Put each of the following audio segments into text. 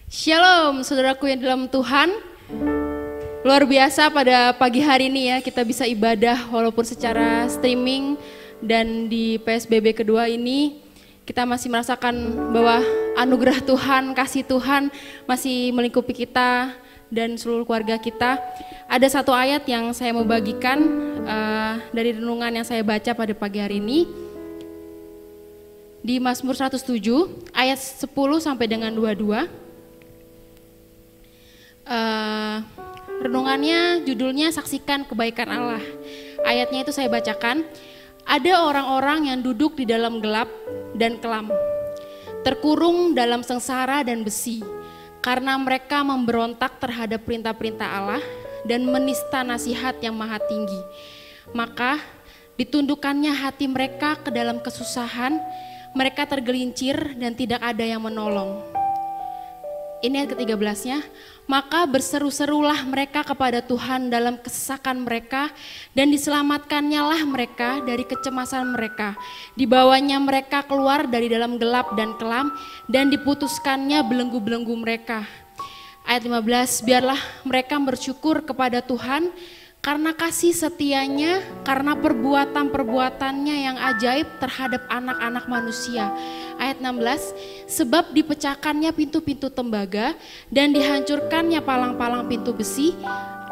Shalom saudaraku yang dalam Tuhan. Luar biasa pada pagi hari ini ya, kita bisa ibadah walaupun secara streaming. Dan di PSBB kedua ini kita masih merasakan bahwa anugerah Tuhan, kasih Tuhan masih melingkupi kita dan seluruh keluarga kita. Ada satu ayat yang saya mau bagikan dari renungan yang saya baca pada pagi hari ini. Di Mazmur 107 ayat 10 sampai dengan 22. Renungannya judulnya Saksikan Kebaikan Allah. Ayatnya itu saya bacakan. Ada orang-orang yang duduk di dalam gelap dan kelam, terkurung dalam sengsara dan besi, karena mereka memberontak terhadap perintah-perintah Allah dan menista nasihat yang maha tinggi. Maka ditundukkannya hati mereka ke dalam kesusahan, mereka tergelincir dan tidak ada yang menolong. Ini ayat ke-13-nya. Maka berseru-serulah mereka kepada Tuhan dalam kesesakan mereka, dan diselamatkannya lah mereka dari kecemasan mereka. Dibawanya mereka keluar dari dalam gelap dan kelam, dan diputuskannya belenggu-belenggu mereka. Ayat 15, biarlah mereka bersyukur kepada Tuhan karena kasih setianya, karena perbuatan-perbuatannya yang ajaib terhadap anak-anak manusia. Ayat 16, sebab dipecahkannya pintu-pintu tembaga dan dihancurkannya palang-palang pintu besi.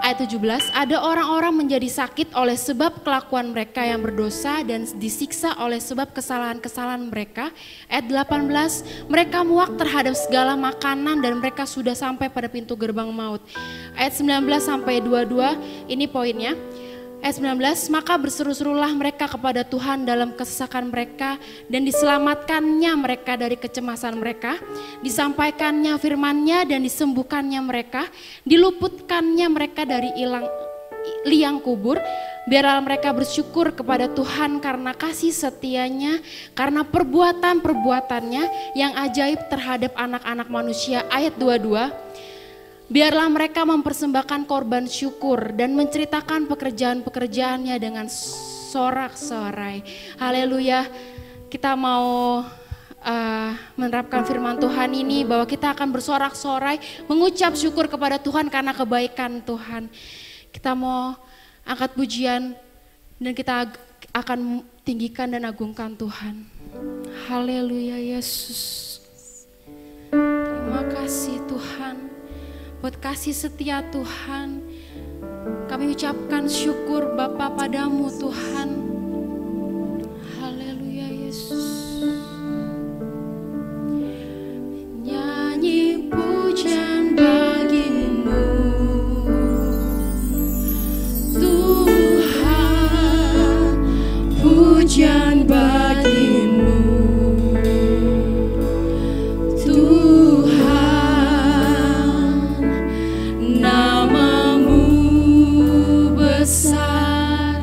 Ayat 17, ada orang-orang menjadi sakit oleh sebab kelakuan mereka yang berdosa dan disiksa oleh sebab kesalahan-kesalahan mereka. Ayat 18, mereka muak terhadap segala makanan dan mereka sudah sampai pada pintu gerbang maut. Ayat 19 sampai 22, ini poinnya. Ayat 19, maka berseru-serulah mereka kepada Tuhan dalam kesesakan mereka, dan diselamatkannya mereka dari kecemasan mereka, disampaikannya firman-Nya dan disembuhkannya mereka, diluputkannya mereka dari liang kubur. Biarlah mereka bersyukur kepada Tuhan karena kasih setianya, karena perbuatan-perbuatannya yang ajaib terhadap anak-anak manusia. Ayat 22, biarlah mereka mempersembahkan korban syukur dan menceritakan pekerjaan-pekerjaannya dengan sorak-sorai. Haleluya. Kita mau menerapkan firman Tuhan ini bahwa kita akan bersorak-sorai, mengucap syukur kepada Tuhan karena kebaikan Tuhan. Kita mau angkat pujian dan kita akan tinggikan dan agungkan Tuhan. Haleluya Yesus. Terima kasih Tuhan. Buat kasih setia Tuhan, kami ucapkan syukur Bapa padamu Tuhan. Haleluya Yesus. Nyanyi pujian bagimu Tuhan, pujian bagimu besar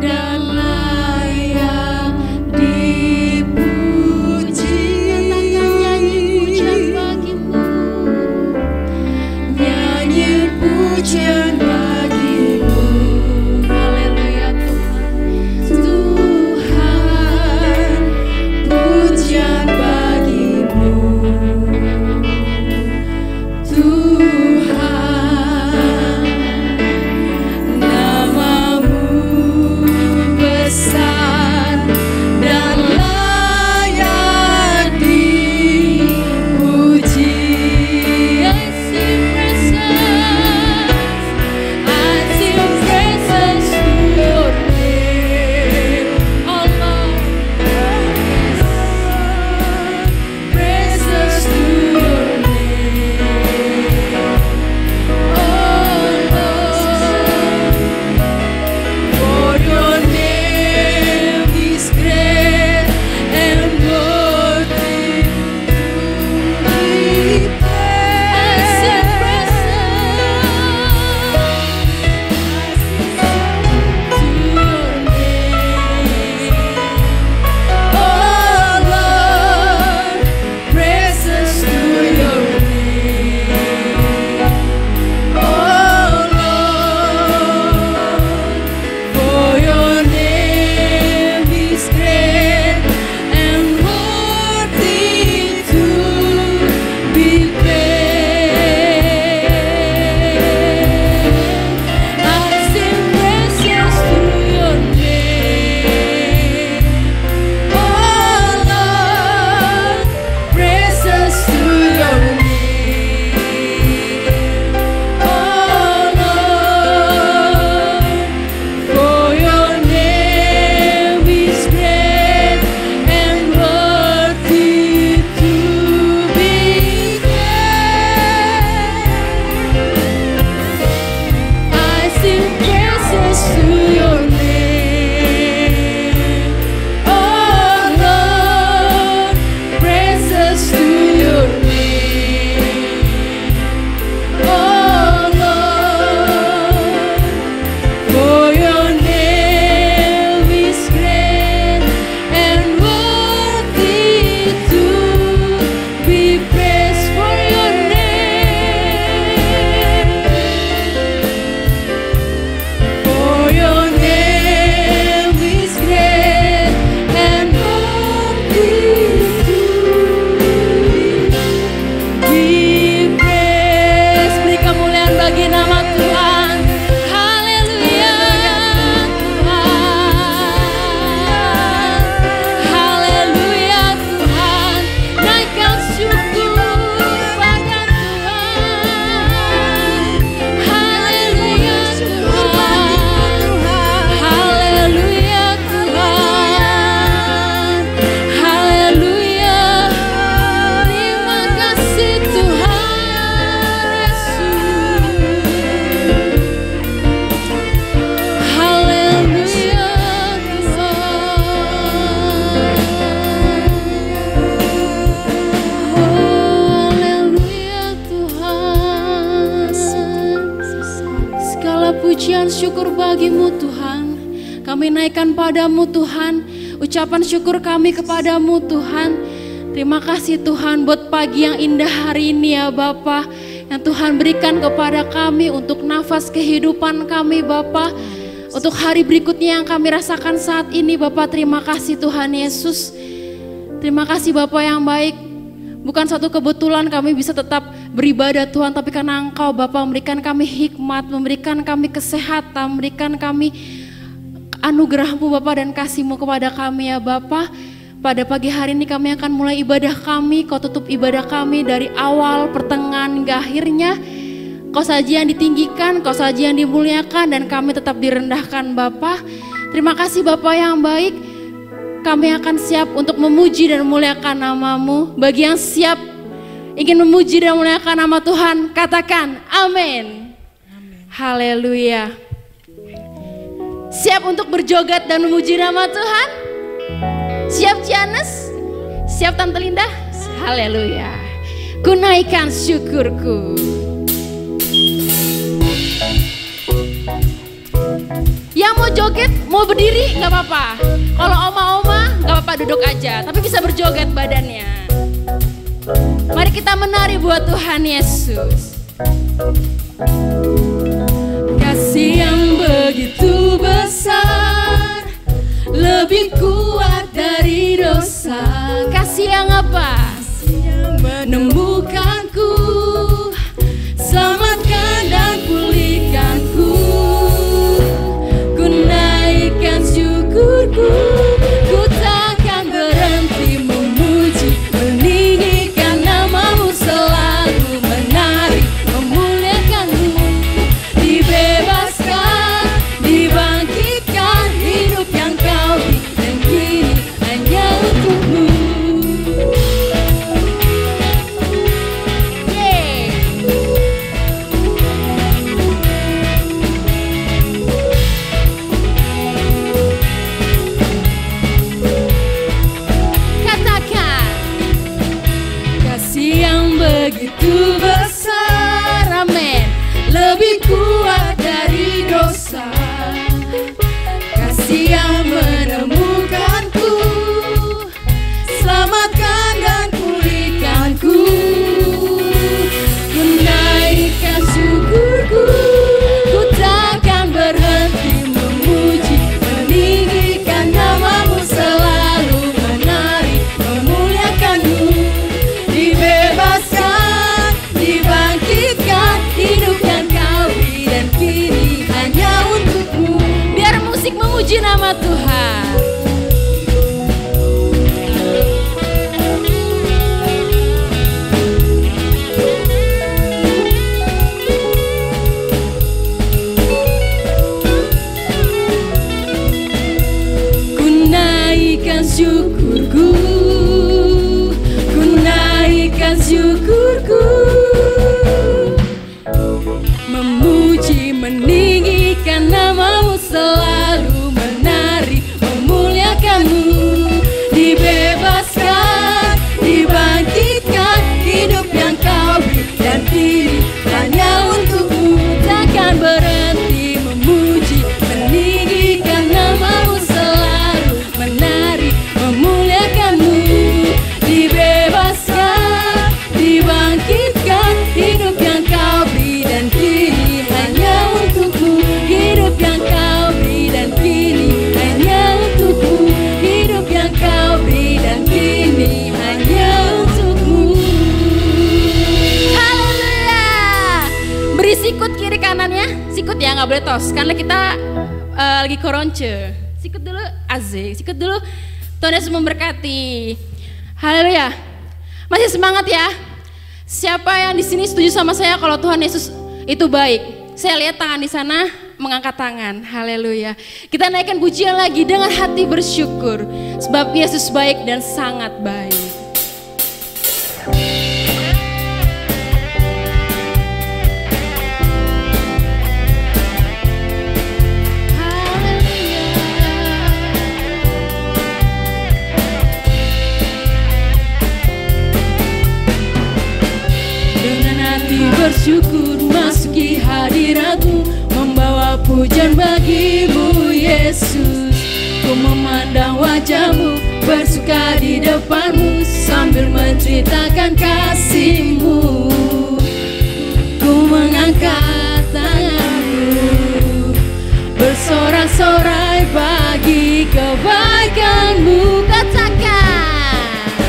dalam naikkan syukur bagimu Tuhan. Kami naikkan padamu Tuhan, ucapan syukur kami kepadamu Tuhan. Terima kasih Tuhan buat pagi yang indah hari ini ya Bapa, yang Tuhan berikan kepada kami untuk nafas kehidupan kami Bapa. Untuk hari berikutnya yang kami rasakan saat ini Bapa, terima kasih Tuhan Yesus. Terima kasih Bapa yang baik. Bukan satu kebetulan kami bisa tetap beribadah Tuhan, tapi karena Engkau Bapa memberikan kami hikmat, memberikan kami kesehatan, memberikan kami anugerah-Mu Bapa dan kasih-Mu kepada kami ya Bapa. Pada pagi hari ini kami akan mulai ibadah kami. Kau tutup ibadah kami dari awal, pertengahan hingga akhirnya. Kau saja yang ditinggikan, Kau saja yang dimuliakan, dan kami tetap direndahkan Bapa. Terima kasih Bapa yang baik. Kami akan siap untuk memuji dan memuliakan nama-Mu. Bagi yang siap ingin memuji dan memuliakan nama Tuhan, katakan amin. Haleluya. Siap untuk berjoget dan memuji nama Tuhan? Siap Cianes? Siap Tante Linda? Haleluya. Ku naikkan syukurku. Yang mau joget, mau berdiri gak apa-apa. Kalau oma-oma gak apa-apa, duduk aja. Tapi bisa berjoget badannya. Mari kita menari buat Tuhan Yesus. Kasih yang begitu besar, lebih kuat dari dosa. Kasih yang apa? Kasih yang menemukanku, selamatkan dan pulihkanku. Ku naikkan syukurku, ku takkan berhenti memuji, meninggikan nama-Mu, selalu menari memuliakan-Mu. Dibebaskan, dibangkitkan, hidup yang Kau beri dan kini hanya untuk-Mu. Katakan, kasih yang begitu besar, amin, lebih kuat dari dosa. Kasih yang menemukanku, selamatkan dan pulihkanku. Ku naikkan syukurku, ku takkan berhenti memuji, meninggikan nama-Mu, selalu menari memuliakan-Mu. Dibebaskan, dibangkitkan, hidup yang Kau beri dan kini hanya untuk-Mu. Biar musik memuji nama Tuhan. Ku naikkan syukurku, ku naikkan syukurku, memuji, meninggikan nama-Mu, selalu menari memuliakan-Mu. Dibebaskan, dibangkitkan, hidup yang Kau beri dan kini hanya untuk-Mu. Takkan berhenti memuji, meninggikan nama-Mu, selalu menari memuliakan-Mu. Dibebaskan, dibangkitkan, hidup yang Kau beri dan kini hanya untuk-Mu. Hidup yang Kau beri dan kini hanya untuk-Mu. Hidup yang Kau beri dan kini hanya untuk-Mu. Haleluya. Beri sikut kiri kanannya. Sikut ya, nggak boleh tos karena kita lagi koronce. Sikut dulu, asik. Sikut dulu. Tuhan Yesus memberkati. Haleluya. Masih semangat ya? Siapa yang di sini setuju sama saya kalau Tuhan Yesus itu baik? Saya lihat tangan di sana mengangkat tangan. Haleluya. Kita naikkan pujian lagi dengan hati bersyukur sebab Yesus baik dan sangat baik. Bersyukur masuki hadirat-Mu, membawa pujian bagimu Yesus. Ku memandang wajahmu, bersuka di depanmu, sambil menceritakan kasihmu. Ku mengangkat tanganku, bersorak-sorai bagi kebaikanmu. Katakan,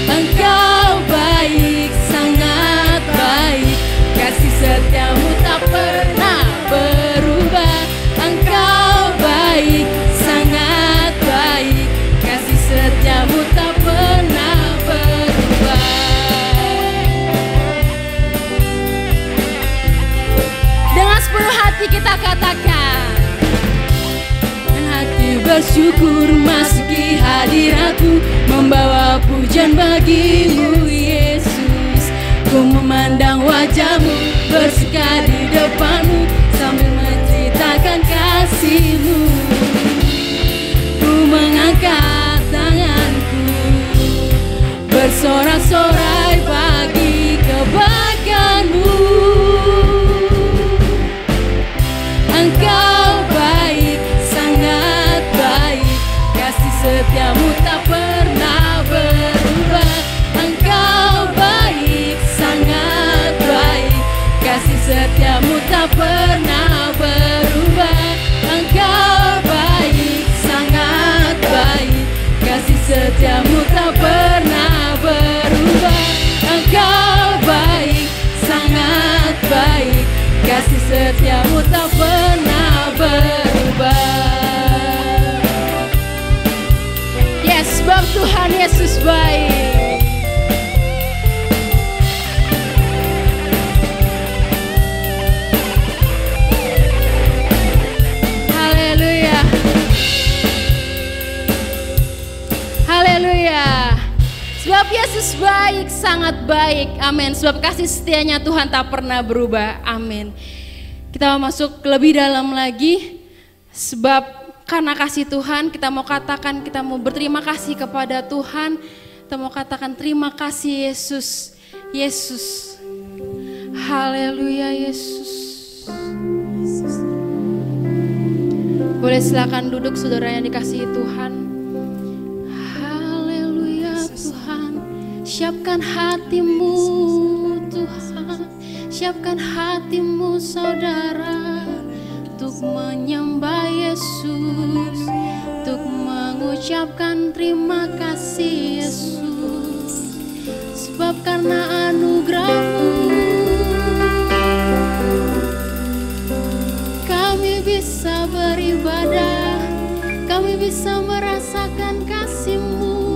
Engkau baik, sangat baik, kasih setiamu tak pernah berubah. Engkau baik, sangat baik, kasih setiamu tak pernah berubah. Dengan sepenuh hati kita katakan, dengan hati bersyukur masuki hadiratmu, membawa pujian bagimu Yesus. Ku memandang wajahmu, bersuka di depanmu, sambil menceritakan kasihmu. Ku mengangkat tanganku, bersorak-sorai bagi kebaikanmu. Engkau baik, sangat baik, kasih setiamu tak pernah berubah. Engkau baik, sangat baik, kasih setiamu tak pernah berubah. Engkau baik, sangat baik, kasih setiamu tak pernah berubah. Engkau baik, sangat baik, kasih setiamu tak pernah berubah. Yes, sebab Tuhan Yesus baik. Haleluya. Haleluya. Sebab Yesus baik, sangat baik. Amin. Sebab kasih setianya Tuhan tak pernah berubah. Amin. Kita mau masuk lebih dalam lagi. Sebab karena kasih Tuhan, kita mau katakan, kita mau berterima kasih kepada Tuhan. Kita mau katakan terima kasih Yesus. Yesus. Haleluya Yesus. Boleh silakan duduk saudara yang dikasihi Tuhan. Haleluya Tuhan. Siapkan hatimu Tuhan. Siapkan hatimu saudara, untuk menyembah Yesus, untuk mengucapkan terima kasih Yesus. Sebab karena anugerah-Mu kami bisa beribadah, kami bisa merasakan kasih-Mu,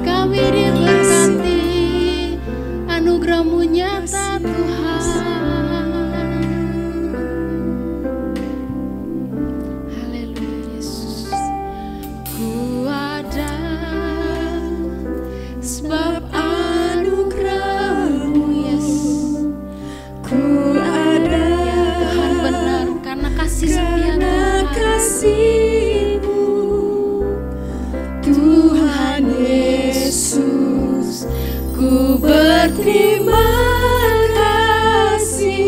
kami diberkati, anugerah-Mu nyata Tuhan. Sebab anugerah-Mu Yesus, ku ada. Tuhan benar, karena kasih setia kasih-Mu Tuhan Yesus, ku berterima kasih.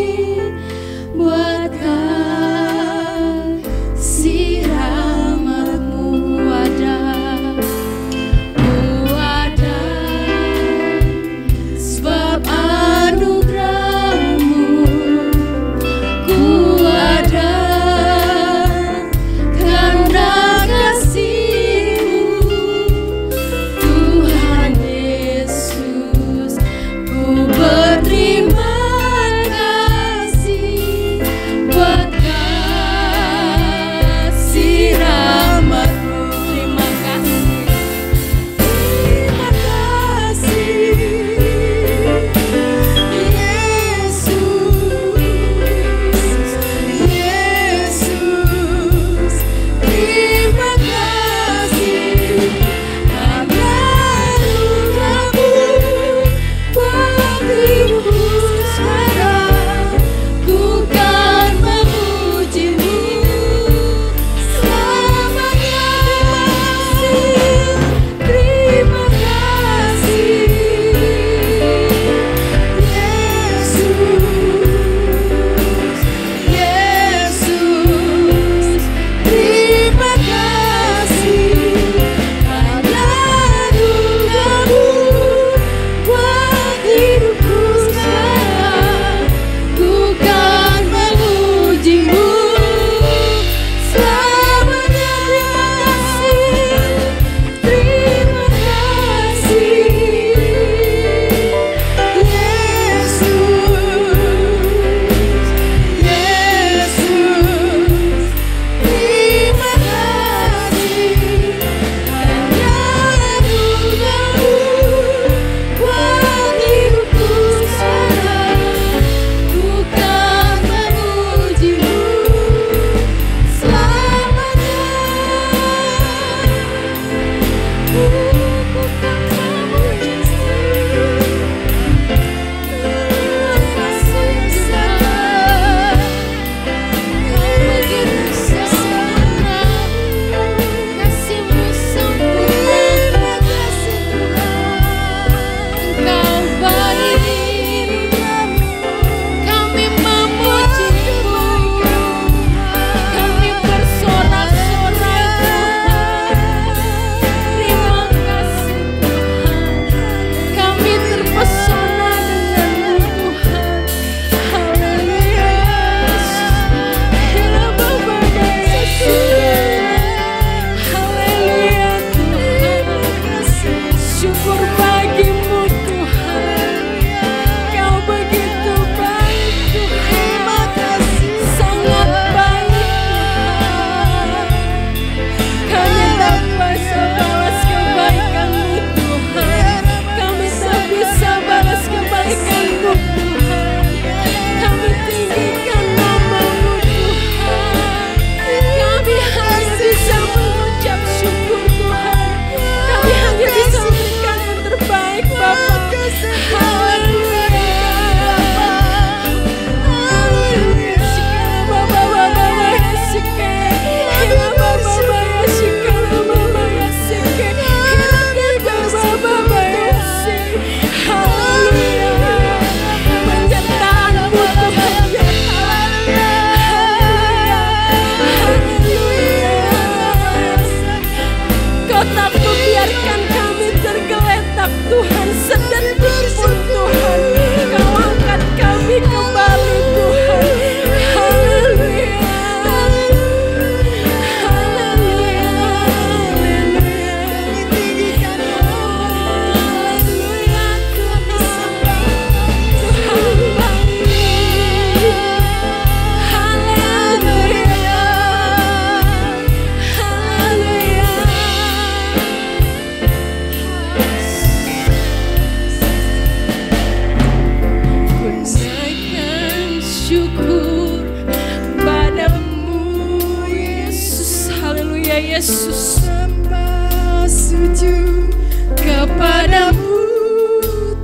Yesus, sembah sujud kepadamu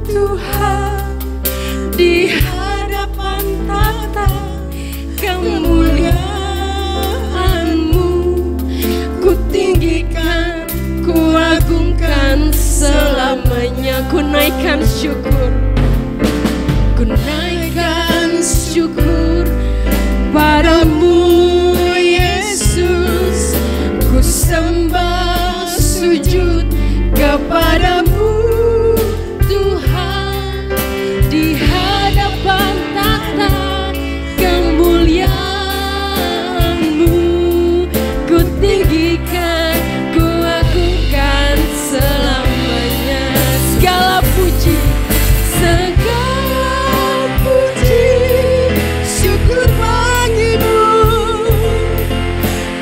Tuhan, di hadapan tahta kemuliaan-Mu, ku tinggikan, ku agungkan selamanya. Ku naikkan syukur, ku naikkan syukur padamu Yesus, ku sembah sujud kepadamu Tuhan, di hadapan tahta kemuliaan-Mu, ku tinggikan, ku agungkan selamanya. Segala puji, segala puji, syukur bagimu,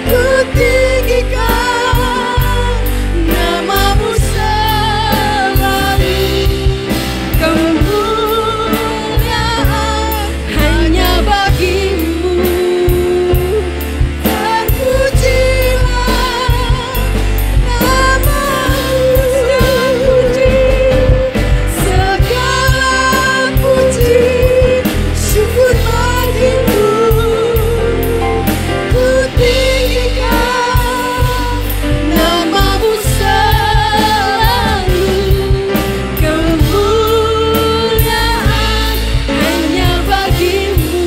ku tinggikan namamu selalu. Kemuliaan hanya bagimu, terpujilah namamu. Segala puji, syukur bagimu, ku tinggikan namamu selalu. Kemuliaan hanya bagimu,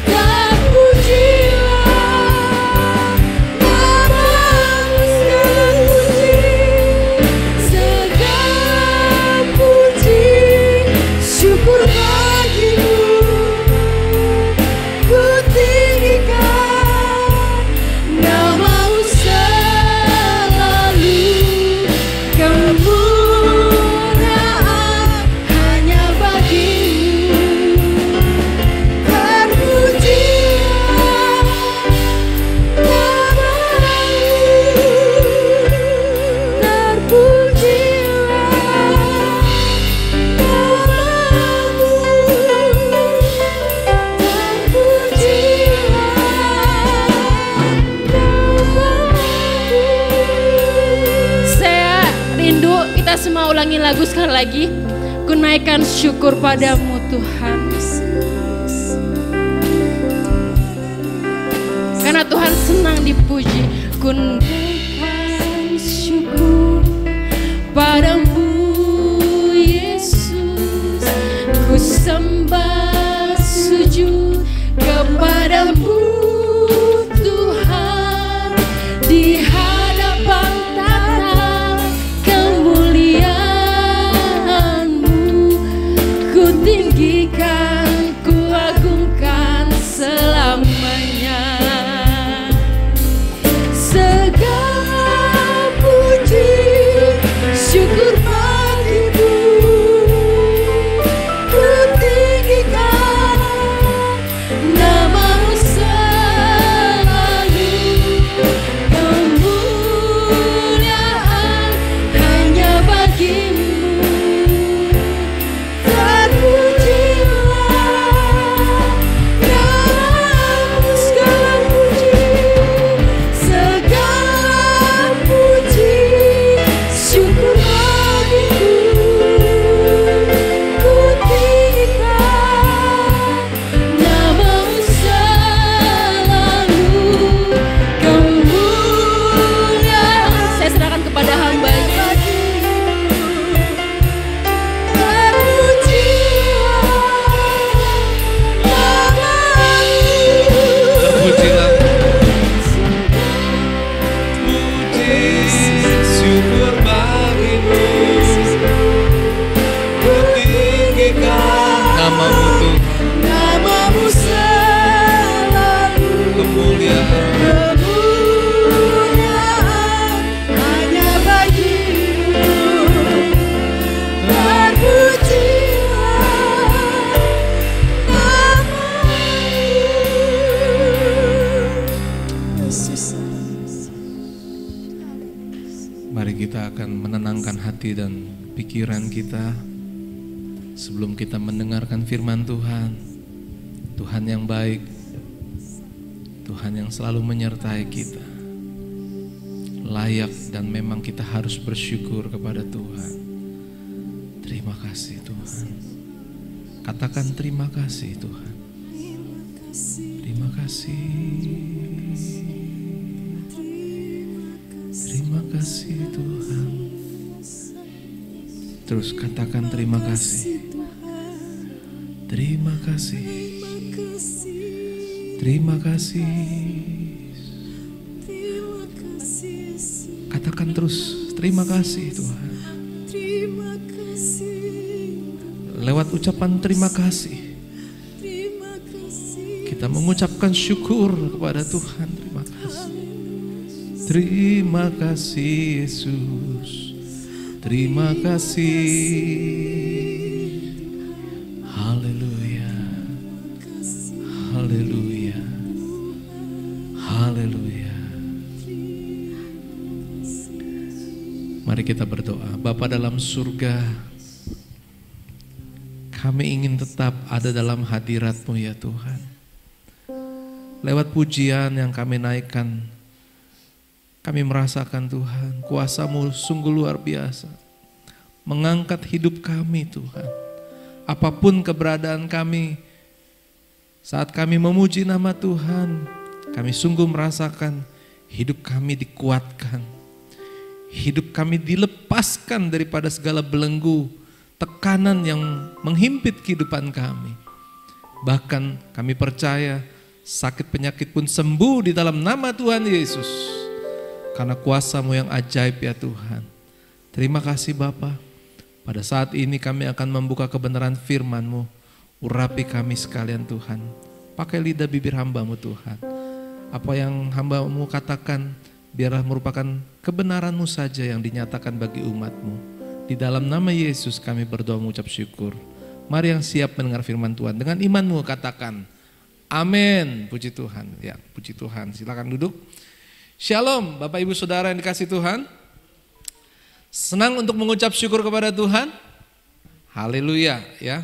terpujilah namamu. Segala puji, syukur bagimu, ku tinggikan namamu selalu. Kemuliaan hanya bagimu, terpujilah namamu, Saya rindu kita semua ulangi lagu sekali lagi. Ku naikkan syukur padamu Tuhan, karena Tuhan senang dipuji. Ku naikkan syukur padamu Yesus, ku sembah sujud kepadamu Tuhan, di hadapan tahta kemuliaan-Mu, ku tinggikan, ku agungkan selamanya. Segala puji, syukur bagimu, ku tinggikan namamu selalu. Kemuliaan hanya bagimu, terpujilah namamu. Segala puji, segala puji, syukur bagimu, ku tinggikan namamu selalu. Kemuliaan saya serahkan kepada hamba-Nya. Terpujilah, puji syukur bagimu, ku tinggikan namamu Tuhan, Namamu selalu. kemuliaan Kemuliaan hanya bagimu, terpujilah namamu. Yesus. Mari kita akan menenangkan hati dan pikiran kita sebelum kita mendengarkan firman Tuhan. Tuhan yang baik, Tuhan yang selalu menyertai kita. layak dan memang kita harus bersyukur kepada Tuhan. Terima kasih Tuhan. Katakan terima kasih Tuhan. Terima kasih. Terima kasih Tuhan. Terus katakan terima kasih. Terima kasih. Terima kasih. Katakan terus terima kasih Tuhan. Lewat ucapan terima kasih, kita mengucapkan syukur kepada Tuhan. Terima kasih. Terima kasih Yesus. Terima kasih. Haleluya. Haleluya. Haleluya. Mari kita berdoa. Bapa dalam surga, kami ingin tetap ada dalam hadirat-Mu ya Tuhan. Lewat pujian yang kami naikkan, kami merasakan Tuhan, kuasa-Mu sungguh luar biasa. Mengangkat hidup kami Tuhan. Apapun keberadaan kami, saat kami memuji nama Tuhan, kami sungguh merasakan hidup kami dikuatkan. Hidup kami dilepaskan daripada segala belenggu, tekanan yang menghimpit kehidupan kami. Bahkan kami percaya sakit penyakit pun sembuh di dalam nama Tuhan Yesus. Karena kuasa-Mu yang ajaib ya Tuhan. Terima kasih Bapa. Pada saat ini kami akan membuka kebenaran firman-Mu. Urapi kami sekalian Tuhan. Pakai lidah bibir hamba-Mu Tuhan. Apa yang hamba-Mu katakan, biarlah merupakan kebenaran-Mu saja yang dinyatakan bagi umat-Mu. Di dalam nama Yesus kami berdoa mengucap syukur. Mari yang siap mendengar firman Tuhan, dengan imanmu katakan amin. Puji Tuhan. Ya, puji Tuhan. Silakan duduk. Shalom Bapak Ibu Saudara yang dikasihi Tuhan. Senang untuk mengucap syukur kepada Tuhan. Haleluya ya.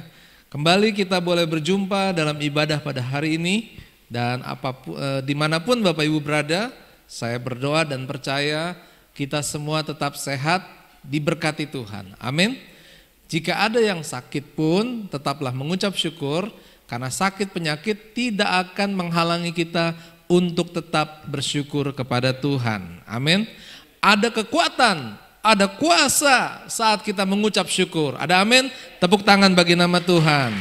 Kembali kita boleh berjumpa dalam ibadah pada hari ini. Dan apapun, dimanapun Bapak Ibu berada, saya berdoa dan percaya kita semua tetap sehat, diberkati Tuhan. Amin. Jika ada yang sakit pun tetaplah mengucap syukur, karena sakit penyakit tidak akan menghalangi kita untuk tetap bersyukur kepada Tuhan. Amin. Ada kekuatan, ada kuasa saat kita mengucap syukur. Ada amin? Tepuk tangan bagi nama Tuhan.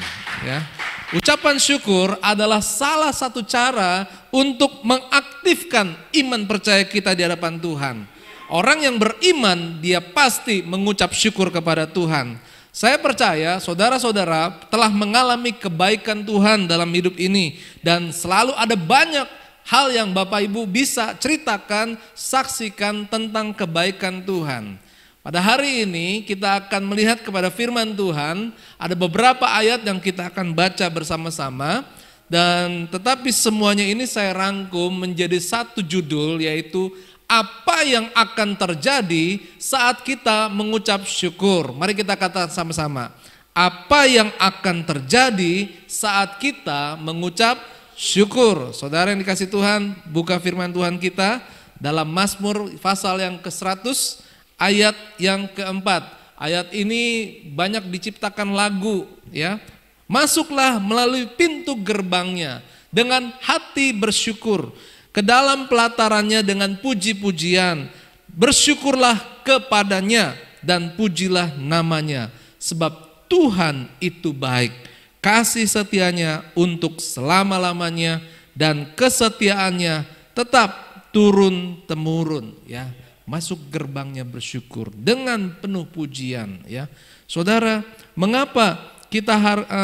Ya. Ucapan syukur adalah salah satu cara untuk mengaktifkan iman percaya kita di hadapan Tuhan. Orang yang beriman dia pasti mengucap syukur kepada Tuhan. Saya percaya saudara-saudara telah mengalami kebaikan Tuhan dalam hidup ini. Dan selalu ada banyak hal yang Bapak Ibu bisa ceritakan, saksikan tentang kebaikan Tuhan. Pada hari ini kita akan melihat kepada firman Tuhan. Ada beberapa ayat yang kita akan baca bersama-sama. Dan tetapi semuanya ini saya rangkum menjadi satu judul, yaitu apa yang akan terjadi saat kita mengucap syukur. Mari kita katakan sama-sama. Apa yang akan terjadi saat kita mengucap syukur. Saudara yang dikasih Tuhan, buka firman Tuhan kita dalam Mazmur pasal yang ke-100 ayat yang keempat. Ayat ini banyak diciptakan lagu ya. Masuklah melalui pintu gerbangnya dengan hati bersyukur, ke dalam pelatarannya dengan puji-pujian. Bersyukurlah kepadanya dan pujilah namanya, sebab Tuhan itu baik. Kasih setianya untuk selama-lamanya dan kesetiaannya tetap turun-temurun ya. Masuk gerbangnya bersyukur dengan penuh pujian ya. Saudara, mengapa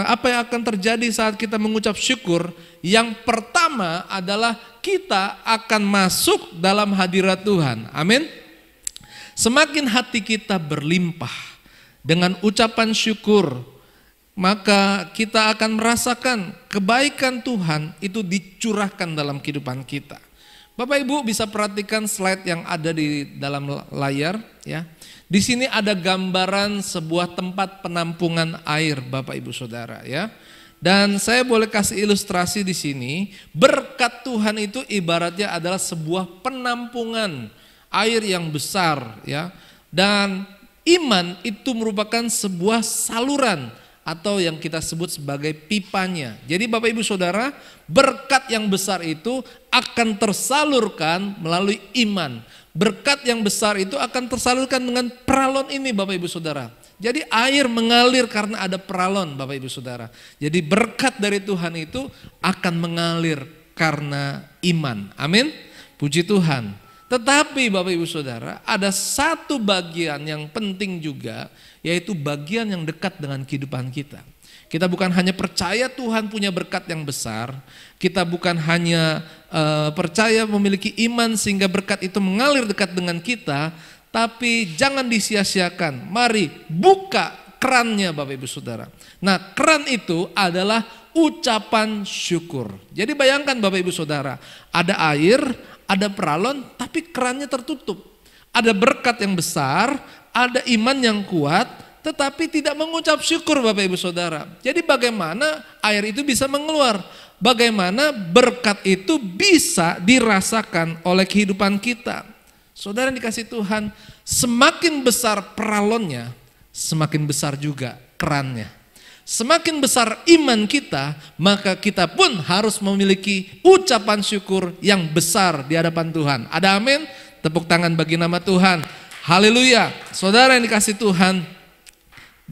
apa yang akan terjadi saat kita mengucap syukur? Yang pertama adalah kita akan masuk dalam hadirat Tuhan. Amin. Semakin hati kita berlimpah dengan ucapan syukur, maka kita akan merasakan kebaikan Tuhan itu dicurahkan dalam kehidupan kita. Bapak Ibu bisa perhatikan slide yang ada di dalam layar ya. Di sini ada gambaran sebuah tempat penampungan air Bapak Ibu Saudara ya. Dan saya boleh kasih ilustrasi di sini, berkat Tuhan itu ibaratnya adalah sebuah penampungan air yang besar ya. Dan iman itu merupakan sebuah saluran atau yang kita sebut sebagai pipanya. Jadi Bapak Ibu Saudara, berkat yang besar itu akan tersalurkan melalui iman. Berkat yang besar itu akan tersalurkan dengan peralon ini Bapak Ibu Saudara. Jadi air mengalir karena ada peralon Bapak Ibu Saudara. Jadi berkat dari Tuhan itu akan mengalir karena iman. Amin. Puji Tuhan. Tetapi Bapak Ibu Saudara, ada satu bagian yang penting juga, yaitu bagian yang dekat dengan kehidupan kita. Kita bukan hanya percaya Tuhan punya berkat yang besar, kita bukan hanya percaya memiliki iman sehingga berkat itu mengalir dekat dengan kita, tapi jangan disia-siakan. Mari buka kerannya Bapak Ibu Saudara. Nah, keran itu adalah ucapan syukur. Jadi bayangkan Bapak Ibu Saudara, ada air, ada peralon, tapi kerannya tertutup. Ada berkat yang besar, ada iman yang kuat, tetapi tidak mengucap syukur Bapak Ibu Saudara. Jadi bagaimana air itu bisa mengeluar? Bagaimana berkat itu bisa dirasakan oleh kehidupan kita? Saudara yang dikasih Tuhan, semakin besar peralonnya, semakin besar juga kerannya. Semakin besar iman kita, maka kita pun harus memiliki ucapan syukur yang besar di hadapan Tuhan. Ada amin? Tepuk tangan bagi nama Tuhan. Haleluya. Saudara yang dikasih Tuhan,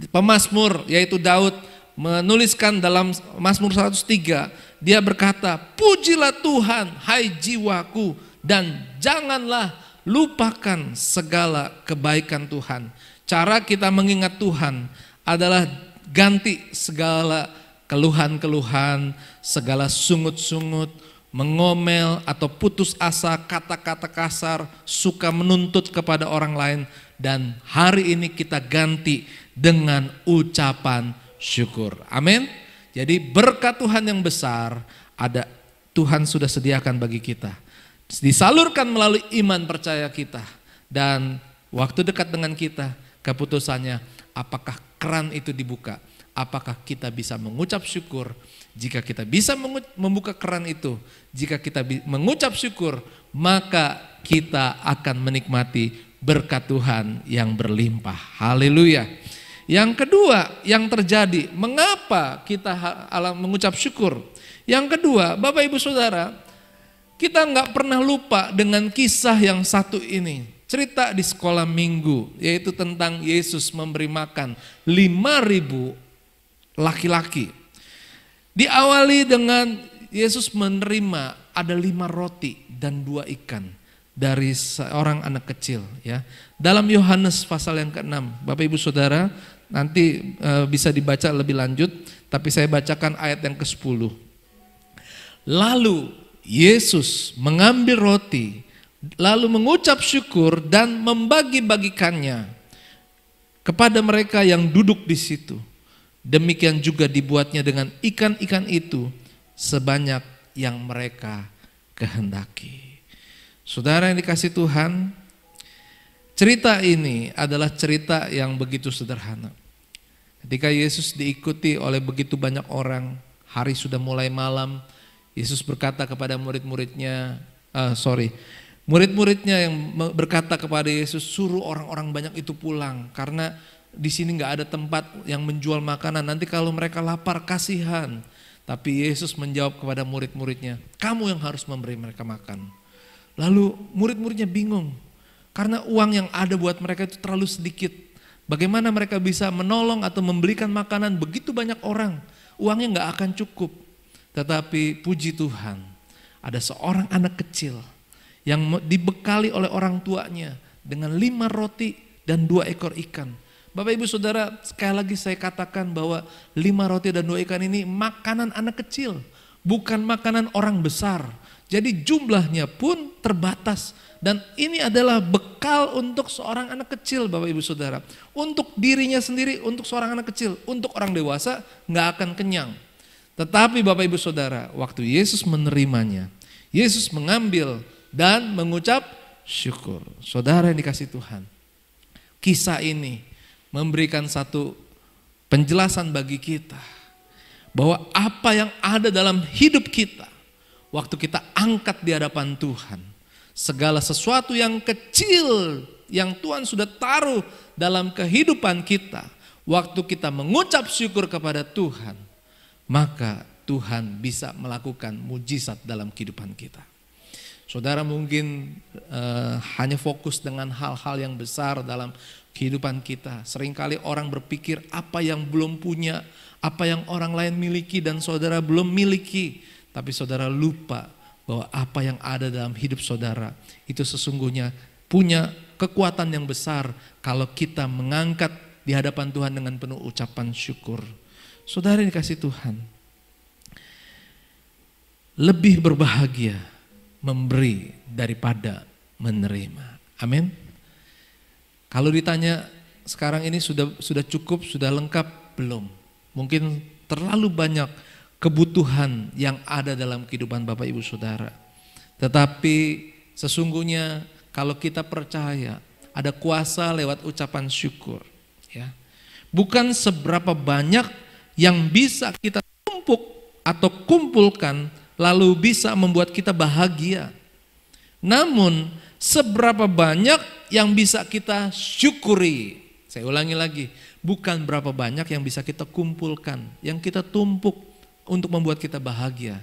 pemazmur yaitu Daud menuliskan dalam Mazmur 103, dia berkata, pujilah Tuhan hai jiwaku dan janganlah lupakan segala kebaikan Tuhan. Cara kita mengingat Tuhan adalah ganti segala keluhan-keluhan, segala sungut-sungut, mengomel atau putus asa, kata-kata kasar, suka menuntut kepada orang lain. Dan hari ini kita ganti dengan ucapan syukur. Amin. Jadi berkat Tuhan yang besar ada, Tuhan sudah sediakan bagi kita. Disalurkan melalui iman percaya kita. Dan waktu dekat dengan kita, keputusannya apakah keran itu dibuka. Apakah kita bisa mengucap syukur. Jika kita bisa membuka keran itu, jika kita mengucap syukur, maka kita akan menikmati berkat Tuhan yang berlimpah. Haleluya. Yang kedua yang terjadi, mengapa kita mengucap syukur? Yang kedua, Bapak Ibu Saudara, kita nggak pernah lupa dengan kisah yang satu ini. Cerita di sekolah minggu, yaitu tentang Yesus memberi makan 5.000 laki-laki. Diawali dengan Yesus menerima ada 5 roti dan 2 ikan dari seorang anak kecil. Ya. Dalam Yohanes pasal yang ke-6, Bapak Ibu Saudara, nanti bisa dibaca lebih lanjut, tapi saya bacakan ayat yang ke-10. Lalu Yesus mengambil roti, lalu mengucap syukur dan membagi-bagikannya kepada mereka yang duduk di situ. Demikian juga dibuatnya dengan ikan-ikan itu sebanyak yang mereka kehendaki. Saudara yang dikasih Tuhan, cerita ini adalah cerita yang begitu sederhana. Ketika Yesus diikuti oleh begitu banyak orang, hari sudah mulai malam, Yesus berkata kepada murid-muridnya, murid-muridnya yang berkata kepada Yesus, suruh orang-orang banyak itu pulang karena di sini nggak ada tempat yang menjual makanan. Nanti kalau mereka lapar, kasihan. Tapi Yesus menjawab kepada murid-muridnya, kamu yang harus memberi mereka makan. Lalu murid-muridnya bingung karena uang yang ada buat mereka itu terlalu sedikit. Bagaimana mereka bisa menolong atau membelikan makanan begitu banyak orang? Uangnya nggak akan cukup. Tetapi puji Tuhan, ada seorang anak kecil yang dibekali oleh orang tuanya dengan 5 roti dan 2 ekor ikan. Bapak Ibu Saudara, sekali lagi saya katakan bahwa 5 roti dan 2 ikan ini makanan anak kecil, bukan makanan orang besar. Jadi jumlahnya pun terbatas. Dan ini adalah bekal untuk seorang anak kecil Bapak Ibu Saudara. Untuk dirinya sendiri, untuk seorang anak kecil. Untuk orang dewasa gak akan kenyang. Tetapi Bapak Ibu Saudara, waktu Yesus menerimanya, Yesus mengambil dan mengucap syukur. Saudara yang dikasih Tuhan, kisah ini memberikan satu penjelasan bagi kita bahwa apa yang ada dalam hidup kita, waktu kita angkat di hadapan Tuhan, Segala sesuatu yang kecil yang Tuhan sudah taruh dalam kehidupan kita, waktu kita mengucap syukur kepada Tuhan, maka Tuhan bisa melakukan mujizat dalam kehidupan kita. Saudara mungkin hanya fokus dengan hal-hal yang besar dalam kehidupan kita. Seringkali orang berpikir apa yang belum punya, apa yang orang lain miliki dan saudara belum miliki. Tapi saudara lupa bahwa apa yang ada dalam hidup saudara itu sesungguhnya punya kekuatan yang besar kalau kita mengangkat di hadapan Tuhan dengan penuh ucapan syukur. Saudara yang dikasihi Tuhan, lebih berbahagia memberi daripada menerima. Amin. Kalau ditanya sekarang ini sudah cukup, sudah lengkap, belum. Mungkin terlalu banyak kebutuhan yang ada dalam kehidupan Bapak Ibu Saudara. Tetapi sesungguhnya kalau kita percaya ada kuasa lewat ucapan syukur, ya. Bukan seberapa banyak yang bisa kita tumpuk atau kumpulkan lalu bisa membuat kita bahagia. Namun seberapa banyak yang bisa kita syukuri. Saya ulangi lagi, bukan berapa banyak yang bisa kita kumpulkan, yang kita tumpuk untuk membuat kita bahagia.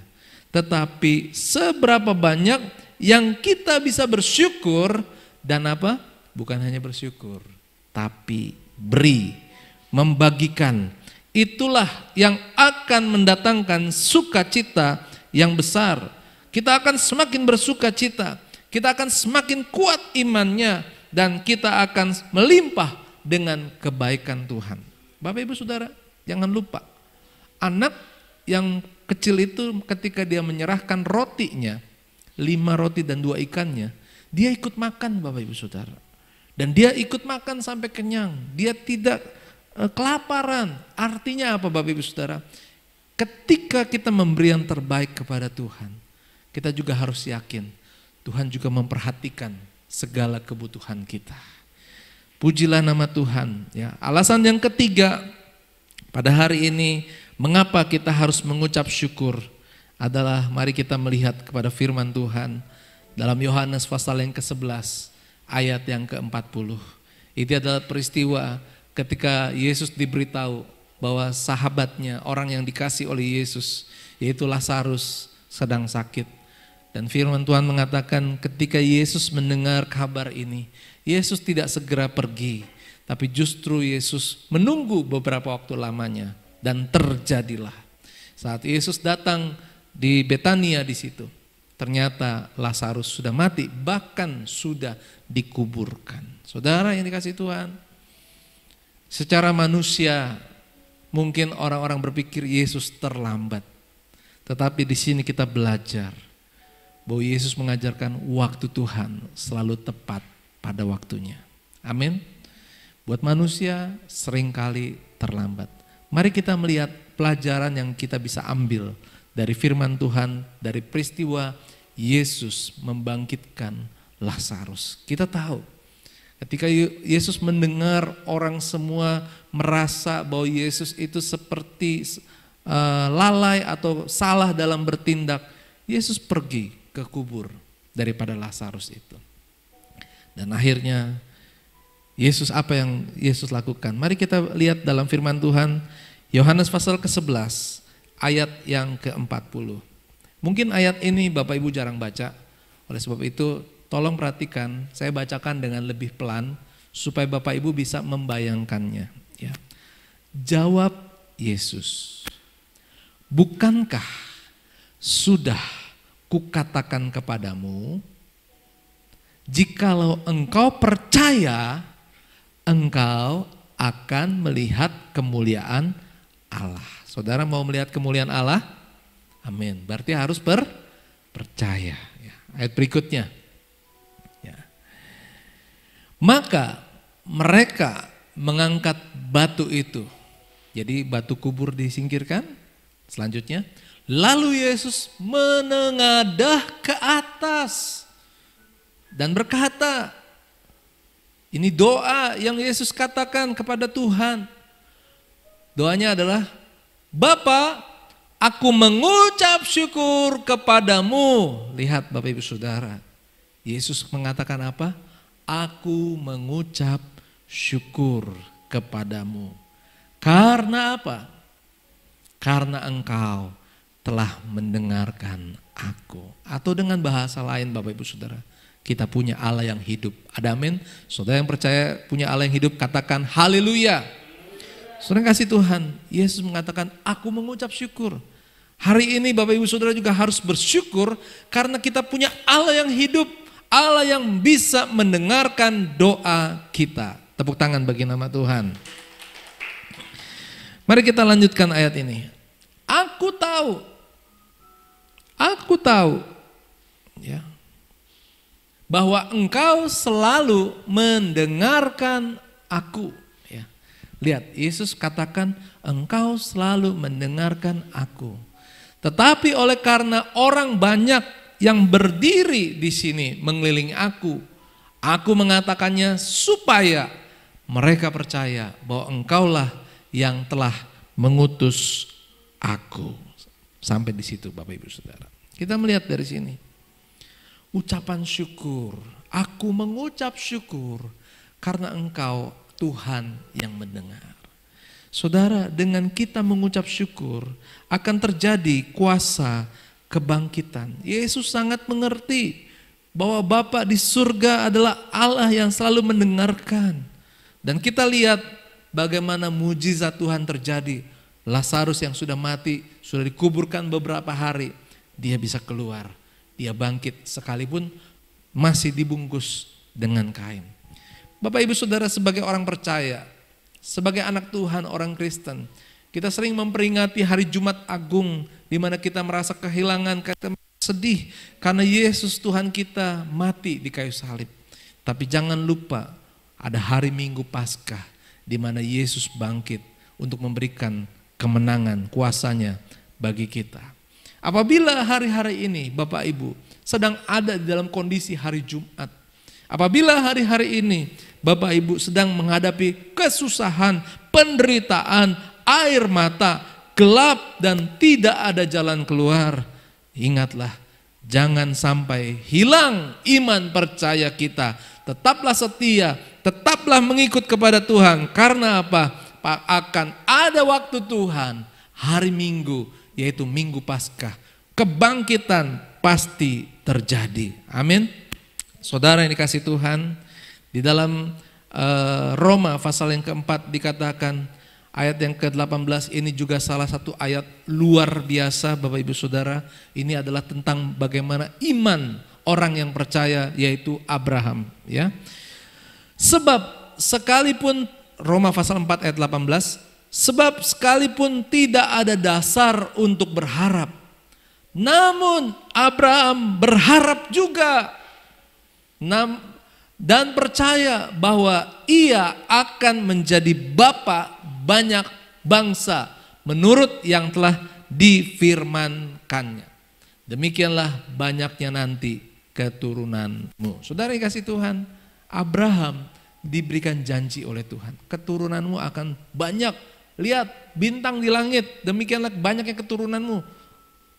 Tetapi seberapa banyak yang kita bisa bersyukur dan apa? Bukan hanya bersyukur, tapi beri, membagikan. Itulah yang akan mendatangkan sukacita yang besar. Kita akan semakin bersukacita, kita akan semakin kuat imannya, dan kita akan melimpah dengan kebaikan Tuhan. Bapak Ibu Saudara, jangan lupa, anak yang kecil itu ketika dia menyerahkan rotinya, 5 roti dan 2 ikannya, dia ikut makan Bapak Ibu Saudara. Dan dia ikut makan sampai kenyang, dia tidak kelaparan. Artinya apa Bapak Ibu Saudara? Ketika kita memberi yang terbaik kepada Tuhan, kita juga harus yakin Tuhan juga memperhatikan segala kebutuhan kita. Pujilah nama Tuhan. Ya, alasan yang ketiga pada hari ini mengapa kita harus mengucap syukur adalah mari kita melihat kepada firman Tuhan dalam Yohanes pasal yang ke-11 ayat yang ke-40. Itu adalah peristiwa ketika Yesus diberitahu bahwa sahabatnya, orang yang dikasih oleh Yesus, yaitu Lazarus, sedang sakit. Dan firman Tuhan mengatakan ketika Yesus mendengar kabar ini, Yesus tidak segera pergi, tapi justru Yesus menunggu beberapa waktu lamanya. Dan terjadilah saat Yesus datang di Betania di situ, ternyata Lazarus sudah mati, bahkan sudah dikuburkan. Saudara yang dikasihi Tuhan, secara manusia mungkin orang-orang berpikir Yesus terlambat. Tetapi di sini kita belajar bahwa Yesus mengajarkan waktu Tuhan selalu tepat pada waktunya. Amin. Buat manusia seringkali terlambat. Mari kita melihat pelajaran yang kita bisa ambil dari firman Tuhan, dari peristiwa Yesus membangkitkan Lazarus. Kita tahu ketika Yesus mendengar orang semua merasa bahwa Yesus itu seperti lalai atau salah dalam bertindak, Yesus pergi ke kubur daripada Lazarus itu. Dan akhirnya Yesus, apa yang Yesus lakukan? Mari kita lihat dalam firman Tuhan Yohanes pasal ke-11 ayat yang ke-40. Mungkin ayat ini Bapak Ibu jarang baca, oleh sebab itu tolong perhatikan, saya bacakan dengan lebih pelan supaya Bapak Ibu bisa membayangkannya. Ya. Jawab Yesus, bukankah sudah kukatakan kepadamu, jikalau engkau percaya, engkau akan melihat kemuliaan Allah. Saudara mau melihat kemuliaan Allah? Amin. Berarti harus percaya. Ya. Ayat berikutnya. Ya. Maka mereka mengangkat batu itu. Jadi batu kubur disingkirkan. Selanjutnya, lalu Yesus menengadah ke atas dan berkata, ini doa yang Yesus katakan kepada Tuhan. Doanya adalah, Bapa, aku mengucap syukur kepadamu. Lihat Bapak Ibu Saudara, Yesus mengatakan apa? Aku mengucap syukur kepadamu. Karena apa? Karena engkau telah mendengarkan aku. Atau dengan bahasa lain Bapak Ibu Saudara, kita punya Allah yang hidup. Ada amin? Saudara yang percaya punya Allah yang hidup, katakan haleluya. Saudara kasih Tuhan, Yesus mengatakan aku mengucap syukur. Hari ini Bapak Ibu Saudara juga harus bersyukur karena kita punya Allah yang hidup. Allah yang bisa mendengarkan doa kita. Tepuk tangan bagi nama Tuhan. Mari kita lanjutkan ayat ini. Aku tahu ya, bahwa engkau selalu mendengarkan aku. Ya. Lihat, Yesus katakan engkau selalu mendengarkan aku. Tetapi oleh karena orang banyak yang berdiri di sini mengelilingi aku mengatakannya supaya mereka percaya bahwa engkaulah yang telah mengutus aku. Sampai di situ Bapak Ibu Saudara. Kita melihat dari sini. Ucapan syukur. Aku mengucap syukur karena engkau Tuhan yang mendengar. Saudara, dengan kita mengucap syukur akan terjadi kuasa kebangkitan. Yesus sangat mengerti bahwa Bapa di surga adalah Allah yang selalu mendengarkan. Dan kita lihat bagaimana mujizat Tuhan terjadi. Lazarus yang sudah mati, sudah dikuburkan beberapa hari, dia bisa keluar. Dia bangkit sekalipun masih dibungkus dengan kain. Bapak Ibu Saudara, sebagai orang percaya, sebagai anak Tuhan, orang Kristen, kita sering memperingati hari Jumat Agung, di mana kita merasa kehilangan, kita sedih karena Yesus Tuhan kita mati di kayu salib. Tapi jangan lupa ada hari Minggu Paskah di mana Yesus bangkit untuk memberikan kemenangan kuasanya bagi kita. Apabila hari-hari ini Bapak Ibu sedang ada di dalam kondisi hari Jumat, apabila hari-hari ini Bapak Ibu sedang menghadapi kesusahan, penderitaan, air mata, gelap dan tidak ada jalan keluar, ingatlah, jangan sampai hilang iman percaya kita. Tetaplah setia, tetaplah mengikut kepada Tuhan. Karena apa? Akan ada waktu Tuhan, hari Minggu, yaitu Minggu Paskah. Kebangkitan pasti terjadi. Amin. Saudara yang dikasih Tuhan, di dalam Roma pasal yang keempat dikatakan, ayat yang ke-18 ini juga salah satu ayat luar biasa Bapak Ibu Saudara. Ini adalah tentang bagaimana iman orang yang percaya, yaitu Abraham. Ya. Sebab sekalipun, Roma pasal 4 ayat 18, sebab sekalipun tidak ada dasar untuk berharap, namun Abraham berharap juga dan percaya bahwa ia akan menjadi bapa banyak bangsa menurut yang telah difirmankannya. Demikianlah banyaknya nanti keturunanmu. Saudara yang kasih Tuhan, Abraham diberikan janji oleh Tuhan, keturunanmu akan banyak. Lihat bintang di langit, demikianlah banyaknya keturunanmu.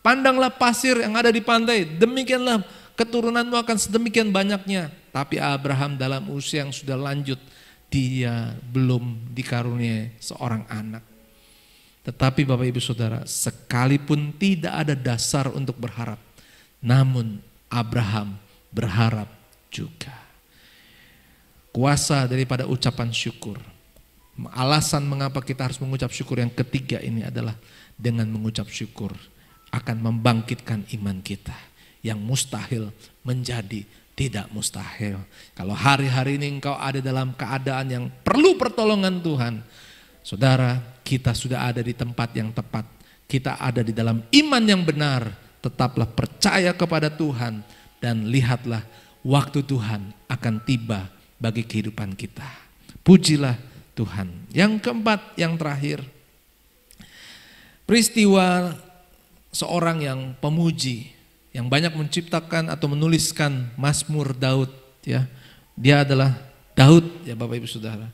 Pandanglah pasir yang ada di pantai, demikianlah keturunanmu akan sedemikian banyaknya. Tapi Abraham dalam usia yang sudah lanjut, dia belum dikaruniai seorang anak. Tetapi Bapak Ibu Saudara, sekalipun tidak ada dasar untuk berharap, namun Abraham berharap juga. Kuasa daripada ucapan syukur. Alasan mengapa kita harus mengucap syukur yang ketiga ini adalah dengan mengucap syukur akan membangkitkan iman kita. Yang mustahil menjadi tidak mustahil. Kalau hari-hari ini engkau ada dalam keadaan yang perlu pertolongan Tuhan, saudara, kita sudah ada di tempat yang tepat. Kita ada di dalam iman yang benar. Tetaplah percaya kepada Tuhan dan lihatlah waktu Tuhan akan tiba bagi kehidupan kita. Pujilah Tuhan. Yang keempat, yang terakhir, peristiwa seorang yang pemuji, yang banyak menciptakan atau menuliskan Mazmur Daud, ya. Dia adalah Daud, ya Bapak Ibu Saudara.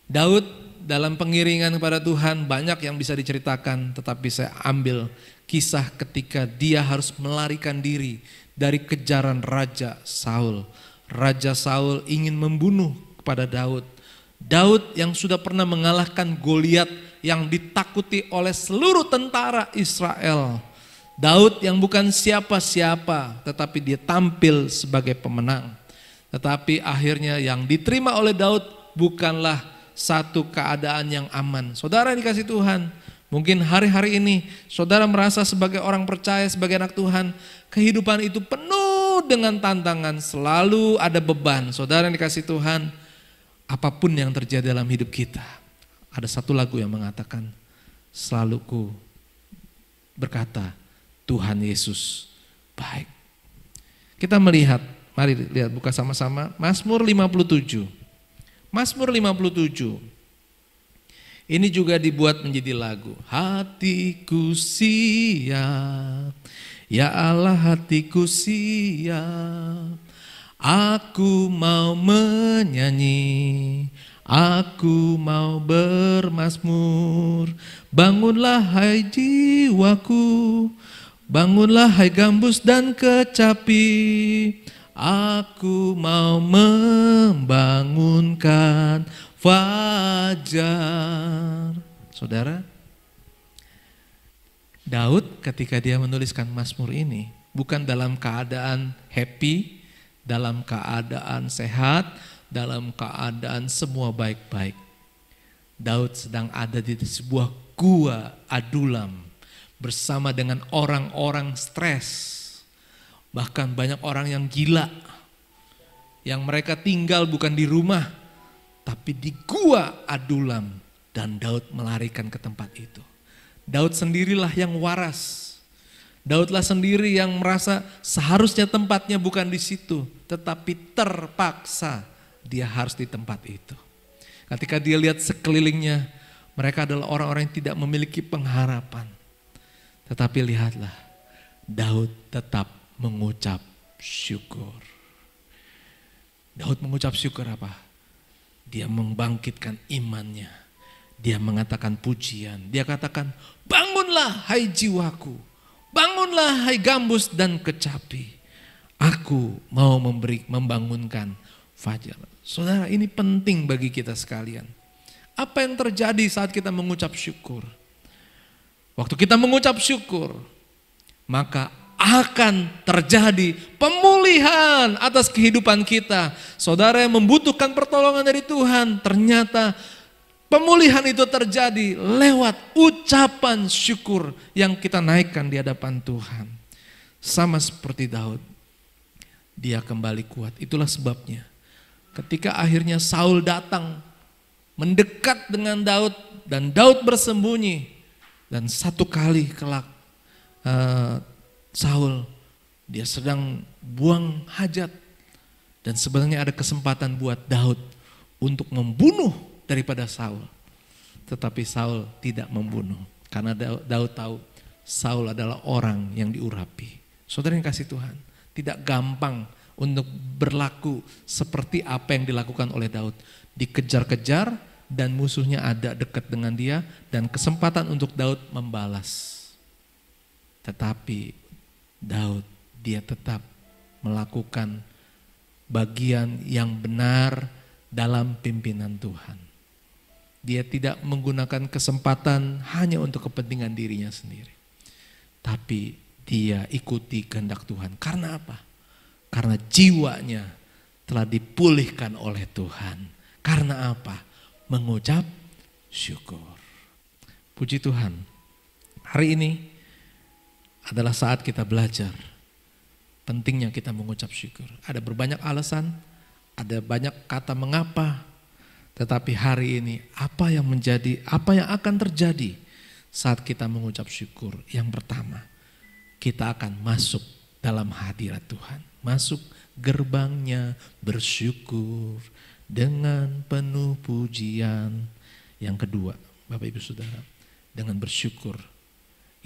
Daud dalam pengiringan kepada Tuhan banyak yang bisa diceritakan, tetapi saya ambil kisah ketika dia harus melarikan diri dari kejaran Raja Saul. Raja Saul ingin membunuh kepada Daud. Daud yang sudah pernah mengalahkan Goliat yang ditakuti oleh seluruh tentara Israel. Daud yang bukan siapa-siapa, tetapi dia tampil sebagai pemenang. Tetapi akhirnya yang diterima oleh Daud bukanlah satu keadaan yang aman. Saudara dikasih Tuhan, mungkin hari-hari ini saudara merasa sebagai orang percaya, sebagai anak Tuhan, kehidupan itu penuh dengan tantangan, selalu ada beban. Saudara yang dikasih Tuhan, apapun yang terjadi dalam hidup kita, ada satu lagu yang mengatakan, selalu ku berkata, Tuhan Yesus baik. Kita melihat, mari lihat, buka sama-sama Mazmur 57. Mazmur 57. Ini juga dibuat menjadi lagu. Hatiku siap, ya Allah hatiku siap. Aku mau menyanyi, aku mau bermazmur. Bangunlah hai jiwaku, bangunlah hai gambus dan kecapi. Aku mau membangunkan fajar. Saudara, Daud ketika dia menuliskan Mazmur ini bukan dalam keadaan happy, dalam keadaan sehat, dalam keadaan semua baik-baik. Daud sedang ada di sebuah gua Adulam bersama dengan orang-orang stres. Bahkan banyak orang yang gila, yang mereka tinggal bukan di rumah, tapi di gua Adulam. Dan Daud melarikan ke tempat itu. Daud sendirilah yang waras. Daudlah sendiri yang merasa seharusnya tempatnya bukan di situ, tetapi terpaksa dia harus di tempat itu. Ketika dia lihat sekelilingnya, mereka adalah orang-orang yang tidak memiliki pengharapan. Tetapi lihatlah, Daud tetap mengucap syukur. Daud mengucap syukur apa? Dia membangkitkan imannya. Dia mengatakan pujian. Dia katakan, bangunlah hai jiwaku. Bangunlah hai gambus dan kecapi. Aku mau membangunkan fajar. Saudara, ini penting bagi kita sekalian. Apa yang terjadi saat kita mengucap syukur? Waktu kita mengucap syukur, maka akan terjadi pemulihan atas kehidupan kita. Saudara yang membutuhkan pertolongan dari Tuhan, ternyata pemulihan itu terjadi lewat ucapan syukur yang kita naikkan di hadapan Tuhan. Sama seperti Daud, dia kembali kuat. Itulah sebabnya ketika akhirnya Saul datang mendekat dengan Daud dan Daud bersembunyi, dan satu kali kelak Saul dia sedang buang hajat, dan sebenarnya ada kesempatan buat Daud untuk membunuh daripada Saul. Tetapi Saul tidak membunuh karena Daud tahu Saul adalah orang yang diurapi. Saudara yang kasih Tuhan, tidak gampang untuk berlaku seperti apa yang dilakukan oleh Daud. Dikejar-kejar dan musuhnya ada dekat dengan dia, dan kesempatan untuk Daud membalas. Tetapi Daud, dia tetap melakukan bagian yang benar dalam pimpinan Tuhan. Dia tidak menggunakan kesempatan hanya untuk kepentingan dirinya sendiri. Tapi dia ikuti kehendak Tuhan. Karena apa? Karena jiwanya telah dipulihkan oleh Tuhan. Karena apa? Mengucap syukur. Puji Tuhan. Hari ini adalah saat kita belajar pentingnya kita mengucap syukur. Ada berbanyak alasan, ada banyak kata mengapa, tetapi hari ini apa yang akan terjadi saat kita mengucap syukur? Yang pertama, kita akan masuk dalam hadirat Tuhan, masuk gerbangnya bersyukur dengan penuh pujian. Yang kedua, Bapak Ibu Saudara, dengan bersyukur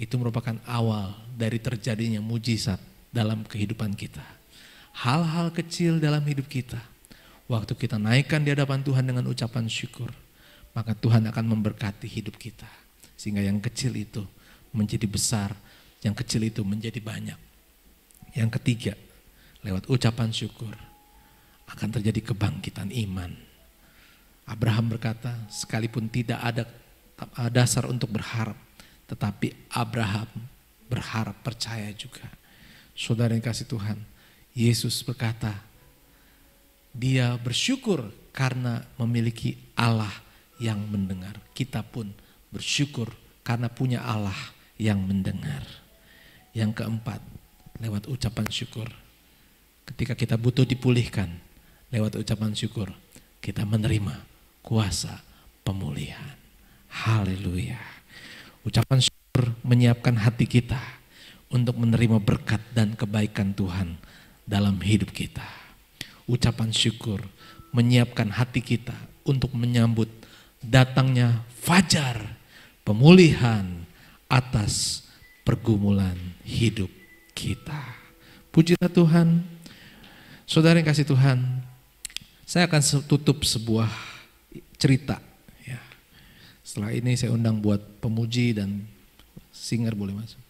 itu merupakan awal dari terjadinya mujizat dalam kehidupan kita. Hal-hal kecil dalam hidup kita, waktu kita naikkan di hadapan Tuhan dengan ucapan syukur, maka Tuhan akan memberkati hidup kita. Sehingga yang kecil itu menjadi besar yang kecil itu menjadi banyak. Yang ketiga, lewat ucapan syukur akan terjadi kebangkitan iman. Abraham berkata, sekalipun tidak ada dasar untuk berharap, tetapi Abraham berharap, percaya juga. Saudara yang kasih Tuhan, Yesus berkata, dia bersyukur karena memiliki Allah yang mendengar. Kita pun bersyukur karena punya Allah yang mendengar. Yang keempat, lewat ucapan syukur. Ketika kita butuh dipulihkan, lewat ucapan syukur, kita menerima kuasa pemulihan. Haleluya. Ucapan syukur menyiapkan hati kita untuk menerima berkat dan kebaikan Tuhan dalam hidup kita. Ucapan syukur menyiapkan hati kita untuk menyambut datangnya fajar pemulihan atas pergumulan hidup kita. Pujilah Tuhan. Saudara yang kasih Tuhan, saya akan tutup sebuah cerita. Ya. Setelah ini saya undang buat pemuji dan singer boleh masuk.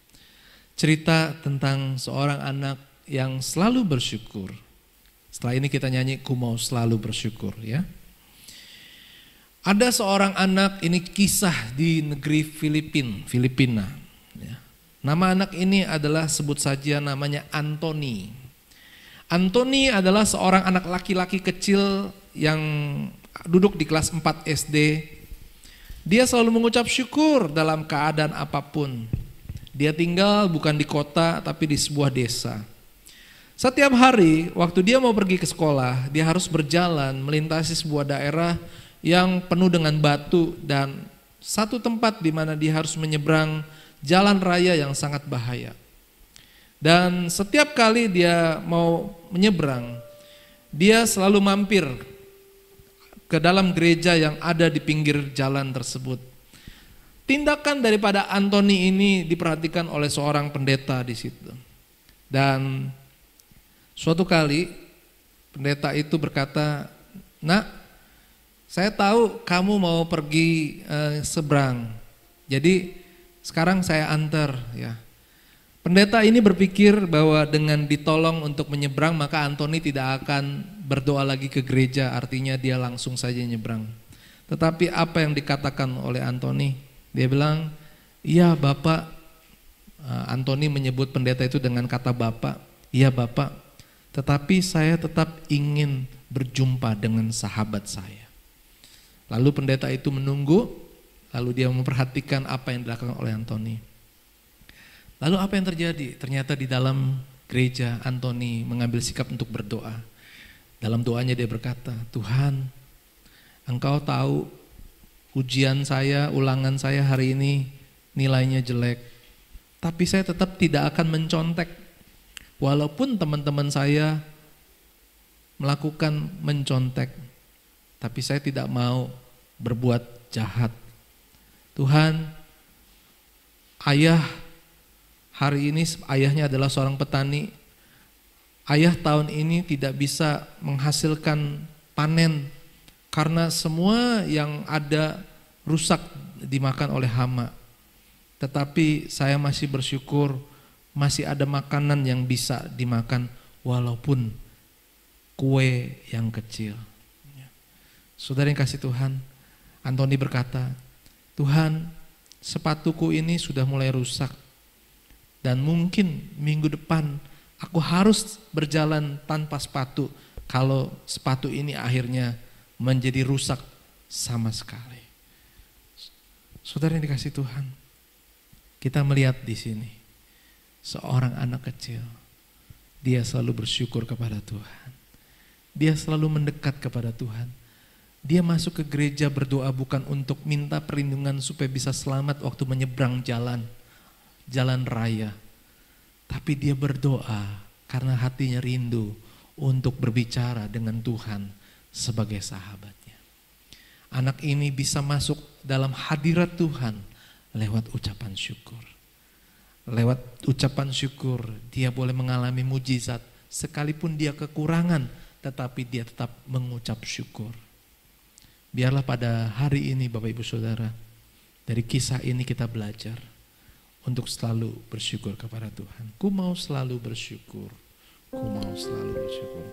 Cerita tentang seorang anak yang selalu bersyukur. Setelah ini kita nyanyi Ku Mau Selalu Bersyukur ya. Ada seorang anak, ini kisah di negeri Filipina. Ya. Nama anak ini adalah sebut saja namanya Anthony. Anthony adalah seorang anak laki-laki kecil yang duduk di kelas 4 SD. Dia selalu mengucap syukur dalam keadaan apapun. Dia tinggal bukan di kota tapi di sebuah desa. Setiap hari waktu dia mau pergi ke sekolah, dia harus berjalan melintasi sebuah daerah yang penuh dengan batu dan satu tempat di mana dia harus menyeberang jalan raya yang sangat bahaya. Dan setiap kali dia mau menyeberang, dia selalu mampir ke dalam gereja yang ada di pinggir jalan tersebut. Tindakan daripada Anthony ini diperhatikan oleh seorang pendeta di situ. Dan suatu kali pendeta itu berkata, "Nak, saya tahu kamu mau pergi seberang. Jadi sekarang saya antar ya." Pendeta ini berpikir bahwa dengan ditolong untuk menyeberang maka Anthony tidak akan berdoa lagi ke gereja, artinya dia langsung saja nyebrang. Tetapi apa yang dikatakan oleh Anthony? Dia bilang, "Iya Bapak." Anthony menyebut pendeta itu dengan kata Bapak. "Iya Bapak, tetapi saya tetap ingin berjumpa dengan sahabat saya." Lalu pendeta itu menunggu, lalu dia memperhatikan apa yang dilakukan oleh Anthony. Lalu apa yang terjadi? Ternyata di dalam gereja Anthony mengambil sikap untuk berdoa. Dalam doanya dia berkata, "Tuhan, Engkau tahu ujian saya, ulangan saya hari ini nilainya jelek. Tapi saya tetap tidak akan mencontek. Walaupun teman-teman saya melakukan mencontek, tapi saya tidak mau berbuat jahat. Tuhan, ayah hari ini ayahnya adalah seorang petani. Ayah tahun ini tidak bisa menghasilkan panen karena semua yang ada rusak dimakan oleh hama. Tetapi saya masih bersyukur masih ada makanan yang bisa dimakan walaupun kue yang kecil." Saudara yang kasih Tuhan, Anthony berkata, "Tuhan, sepatuku ini sudah mulai rusak. Dan mungkin minggu depan aku harus berjalan tanpa sepatu kalau sepatu ini akhirnya menjadi rusak sama sekali." Saudara yang dikasih Tuhan, kita melihat di sini seorang anak kecil, dia selalu bersyukur kepada Tuhan. Dia selalu mendekat kepada Tuhan. Dia masuk ke gereja berdoa bukan untuk minta perlindungan supaya bisa selamat waktu menyeberang jalan raya. Tapi dia berdoa karena hatinya rindu untuk berbicara dengan Tuhan sebagai sahabatnya. Anak ini bisa masuk dalam hadirat Tuhan lewat ucapan syukur. Lewat ucapan syukur dia boleh mengalami mujizat sekalipun dia kekurangan, tetapi dia tetap mengucap syukur. Biarlah pada hari ini Bapak Ibu Saudara, dari kisah ini kita belajar untuk selalu bersyukur kepada Tuhan. Ku mau selalu bersyukur. Ku mau selalu bersyukur.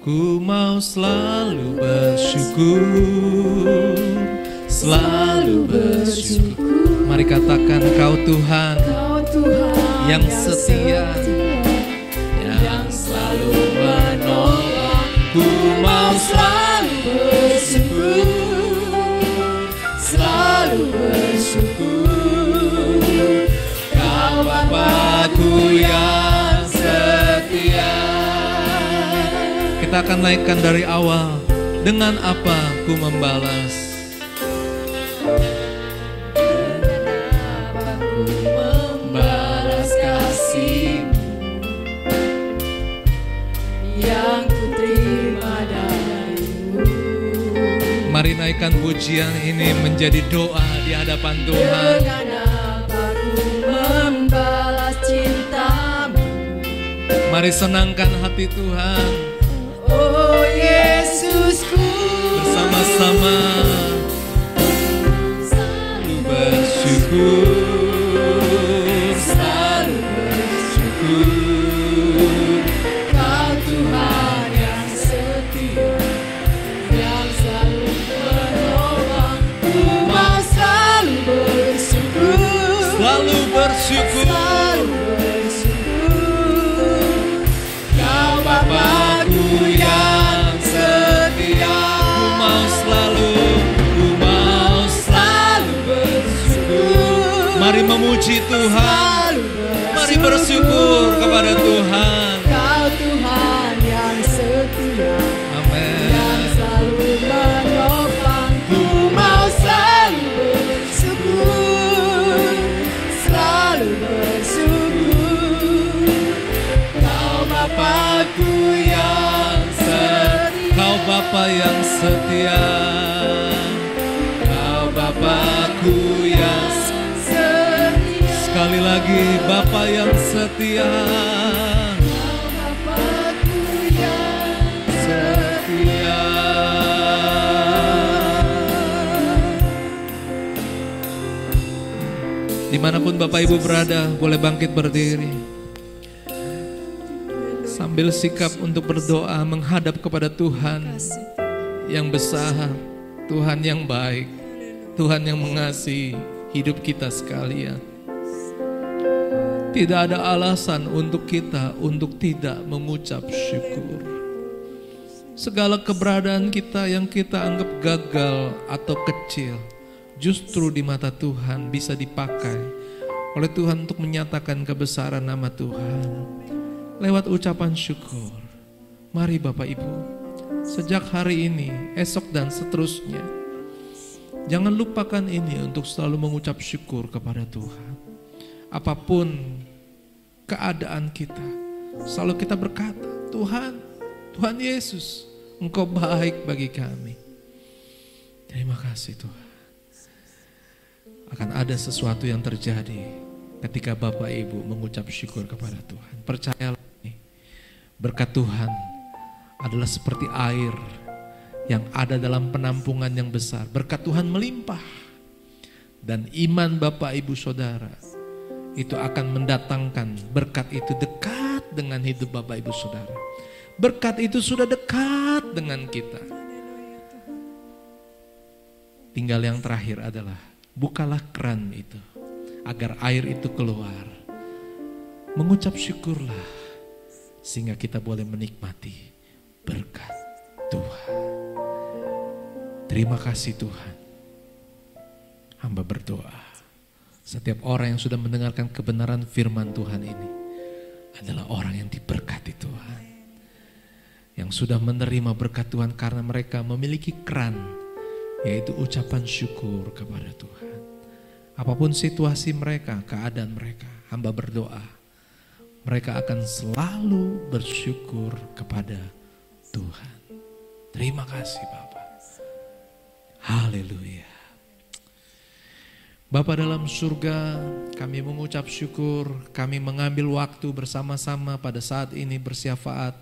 Ku mau selalu bersyukur, selalu bersyukur. Mari katakan, Kau Tuhan, yang setia, yang selalu menolong. Ku mau selalu bersyukur, selalu bersyukur. Kau Bapa-Ku yang setia. Kita akan naikkan dari awal. Dengan apa ku membalas? Dengan apa ku membalas kasih-Mu yang ku terima dari-Mu. Mari naikkan pujian ini menjadi doa di hadapan Tuhan. Dengan apa ku membalas cinta-Mu. Mari senangkan hati Tuhan. Oh Yesusku, bersama-sama selalu bersyukur, selalu bersyukur. Kau Tuhan yang setia, yang selalu menolong. Ku mau selalu bersyukur, selalu bersyukur, selalu bersyukur. Kau Bapa-Ku yang setia. Ku mau selalu bersyukur. Mari memuji Tuhan. Mari bersyukur kepada Tuhan. Kau Tuhan yang setia. Amin. Yang selalu menopang. Ku mau selalu bersyukur, selalu bersyukur. Kau Bapa-Ku yang setia. Kau Bapa yang setia. Kau Bapa-Ku yang setia. Sekali lagi, Bapa yang setia. Kau Bapa-Ku yang setia. Dimanapun Bapak Ibu berada, boleh bangkit berdiri. Sambil sikap untuk berdoa menghadap kepada Tuhan yang besar, Tuhan yang baik, Tuhan yang mengasihi hidup kita sekalian. Tidak ada alasan untuk kita untuk tidak mengucap syukur. Segala keberadaan kita yang kita anggap gagal atau kecil, justru di mata Tuhan bisa dipakai oleh Tuhan untuk menyatakan kebesaran nama Tuhan. Lewat ucapan syukur. Mari Bapak Ibu, sejak hari ini, esok dan seterusnya, jangan lupakan ini untuk selalu mengucap syukur kepada Tuhan. Apapun keadaan kita, selalu kita berkata, Tuhan, Tuhan Yesus, Engkau baik bagi kami. Terima kasih Tuhan. Akan ada sesuatu yang terjadi ketika Bapak Ibu mengucap syukur kepada Tuhan. Percayalah, berkat Tuhan adalah seperti air yang ada dalam penampungan yang besar. Berkat Tuhan melimpah. Dan iman Bapak Ibu Saudara itu akan mendatangkan berkat itu dekat dengan hidup Bapak Ibu Saudara. Berkat itu sudah dekat dengan kita. Tinggal yang terakhir adalah bukalah keran itu agar air itu keluar. Mengucap syukurlah sehingga kita boleh menikmati berkat Tuhan. Terima kasih Tuhan. Hamba berdoa, setiap orang yang sudah mendengarkan kebenaran firman Tuhan ini adalah orang yang diberkati Tuhan. Yang sudah menerima berkat Tuhan karena mereka memiliki keran, yaitu ucapan syukur kepada Tuhan. Apapun situasi mereka, keadaan mereka, hamba berdoa, mereka akan selalu bersyukur kepada Tuhan. Terima kasih Bapak. Haleluya. Bapa dalam surga, kami mengucap syukur, kami mengambil waktu bersama-sama pada saat ini bersyafaat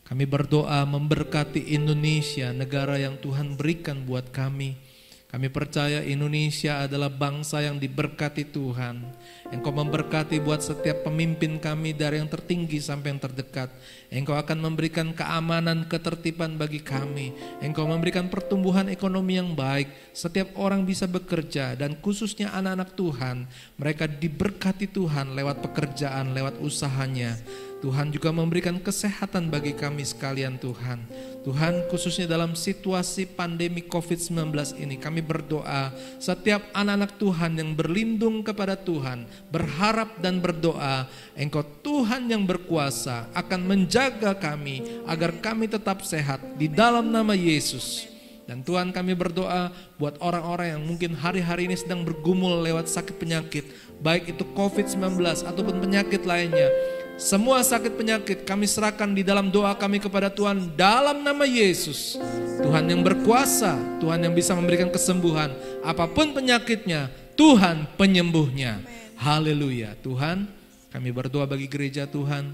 Kami berdoa memberkati Indonesia, negara yang Tuhan berikan buat kami. Kami percaya Indonesia adalah bangsa yang diberkati Tuhan. Engkau memberkati buat setiap pemimpin kami dari yang tertinggi sampai yang terdekat. Engkau akan memberikan keamanan, ketertiban bagi kami. Engkau memberikan pertumbuhan ekonomi yang baik. Setiap orang bisa bekerja dan khususnya anak-anak Tuhan. Mereka diberkati Tuhan lewat pekerjaan, lewat usahanya. Tuhan juga memberikan kesehatan bagi kami sekalian Tuhan. Tuhan, khususnya dalam situasi pandemi COVID-19 ini, kami berdoa setiap anak-anak Tuhan yang berlindung kepada Tuhan, berharap dan berdoa, Engkau Tuhan yang berkuasa akan menjaga kami agar kami tetap sehat di dalam nama Yesus. Dan Tuhan, kami berdoa buat orang-orang yang mungkin hari-hari ini sedang bergumul lewat sakit penyakit, baik itu COVID-19 ataupun penyakit lainnya. Semua sakit penyakit kami serahkan di dalam doa kami kepada Tuhan dalam nama Yesus. Tuhan yang berkuasa, Tuhan yang bisa memberikan kesembuhan. Apapun penyakitnya, Tuhan penyembuhnya. Haleluya. Tuhan, kami berdoa bagi gereja Tuhan,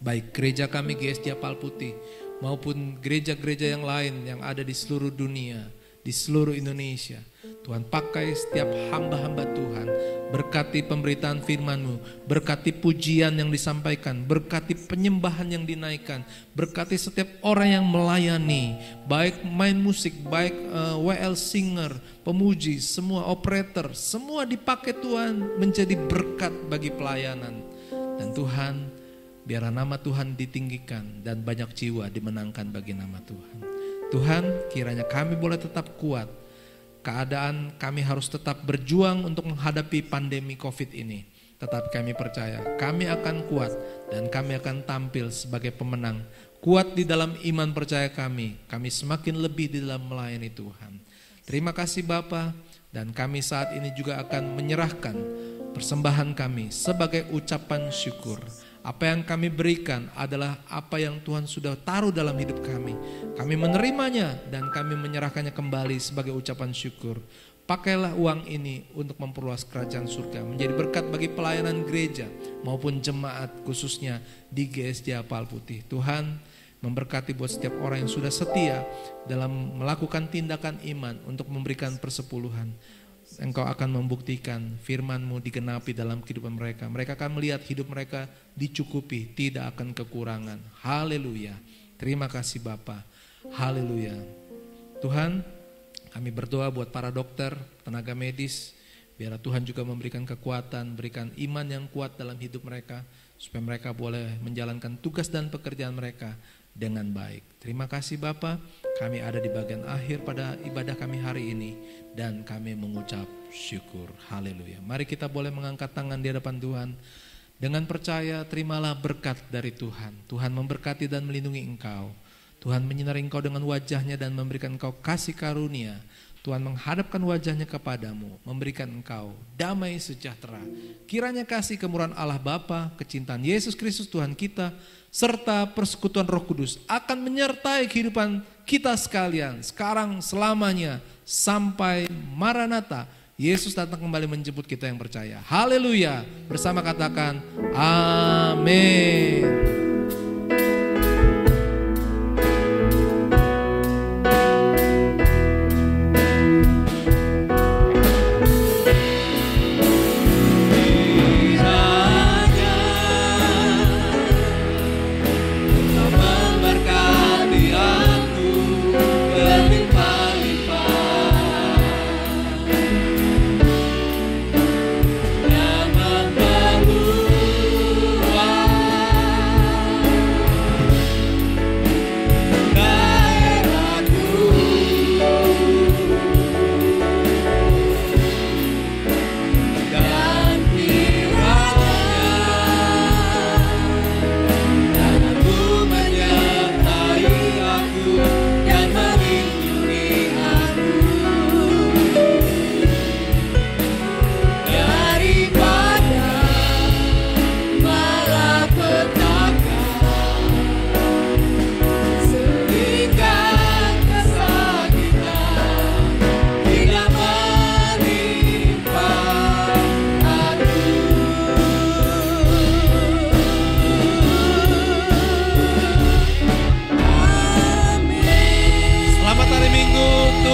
baik gereja kami GSD Apal Putih maupun gereja-gereja yang lain yang ada di seluruh dunia, di seluruh Indonesia. Tuhan, pakai setiap hamba-hamba Tuhan, berkati pemberitaan firman-Mu, berkati pujian yang disampaikan, berkati penyembahan yang dinaikkan, berkati setiap orang yang melayani, baik main musik, baik WL singer, pemuji, semua operator, semua dipakai Tuhan menjadi berkat bagi pelayanan. Dan Tuhan, biarlah nama Tuhan ditinggikan dan banyak jiwa dimenangkan bagi nama Tuhan. Tuhan, kiranya kami boleh tetap kuat. Keadaan kami harus tetap berjuang untuk menghadapi pandemi COVID ini. Tetapi kami percaya kami akan kuat dan kami akan tampil sebagai pemenang. Kuat di dalam iman percaya kami semakin lebih di dalam melayani Tuhan. Terima kasih Bapa, dan kami saat ini juga akan menyerahkan persembahan kami sebagai ucapan syukur. Apa yang kami berikan adalah apa yang Tuhan sudah taruh dalam hidup kami. Kami menerimanya dan kami menyerahkannya kembali sebagai ucapan syukur. Pakailah uang ini untuk memperluas kerajaan surga, menjadi berkat bagi pelayanan gereja maupun jemaat khususnya di GSD Apal Putih. Tuhan, memberkati buat setiap orang yang sudah setia dalam melakukan tindakan iman untuk memberikan persepuluhan. Engkau akan membuktikan firman-Mu digenapi dalam kehidupan mereka. Mereka akan melihat hidup mereka dicukupi, tidak akan kekurangan. Haleluya. Terima kasih Bapa. Haleluya. Tuhan, kami berdoa buat para dokter, tenaga medis. Biarlah Tuhan juga memberikan kekuatan, berikan iman yang kuat dalam hidup mereka, supaya mereka boleh menjalankan tugas dan pekerjaan mereka dengan baik. Terima kasih Bapa. Kami ada di bagian akhir pada ibadah kami hari ini dan kami mengucap syukur. Haleluya. Mari kita boleh mengangkat tangan di hadapan Tuhan. Dengan percaya terimalah berkat dari Tuhan. Tuhan memberkati dan melindungi engkau. Tuhan menyinari engkau dengan wajahnya dan memberikan engkau kasih karunia. Tuhan menghadapkan wajahnya kepadamu, memberikan engkau damai sejahtera. Kiranya kasih kemurahan Allah Bapa, kecintaan Yesus Kristus Tuhan kita, serta persekutuan Roh Kudus akan menyertai kehidupan kita sekalian, sekarang selamanya, sampai Maranatha. Yesus datang kembali menjemput kita yang percaya. Haleluya. Bersama katakan, amin.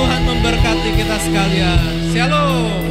Tuhan memberkati kita sekalian. Shalom.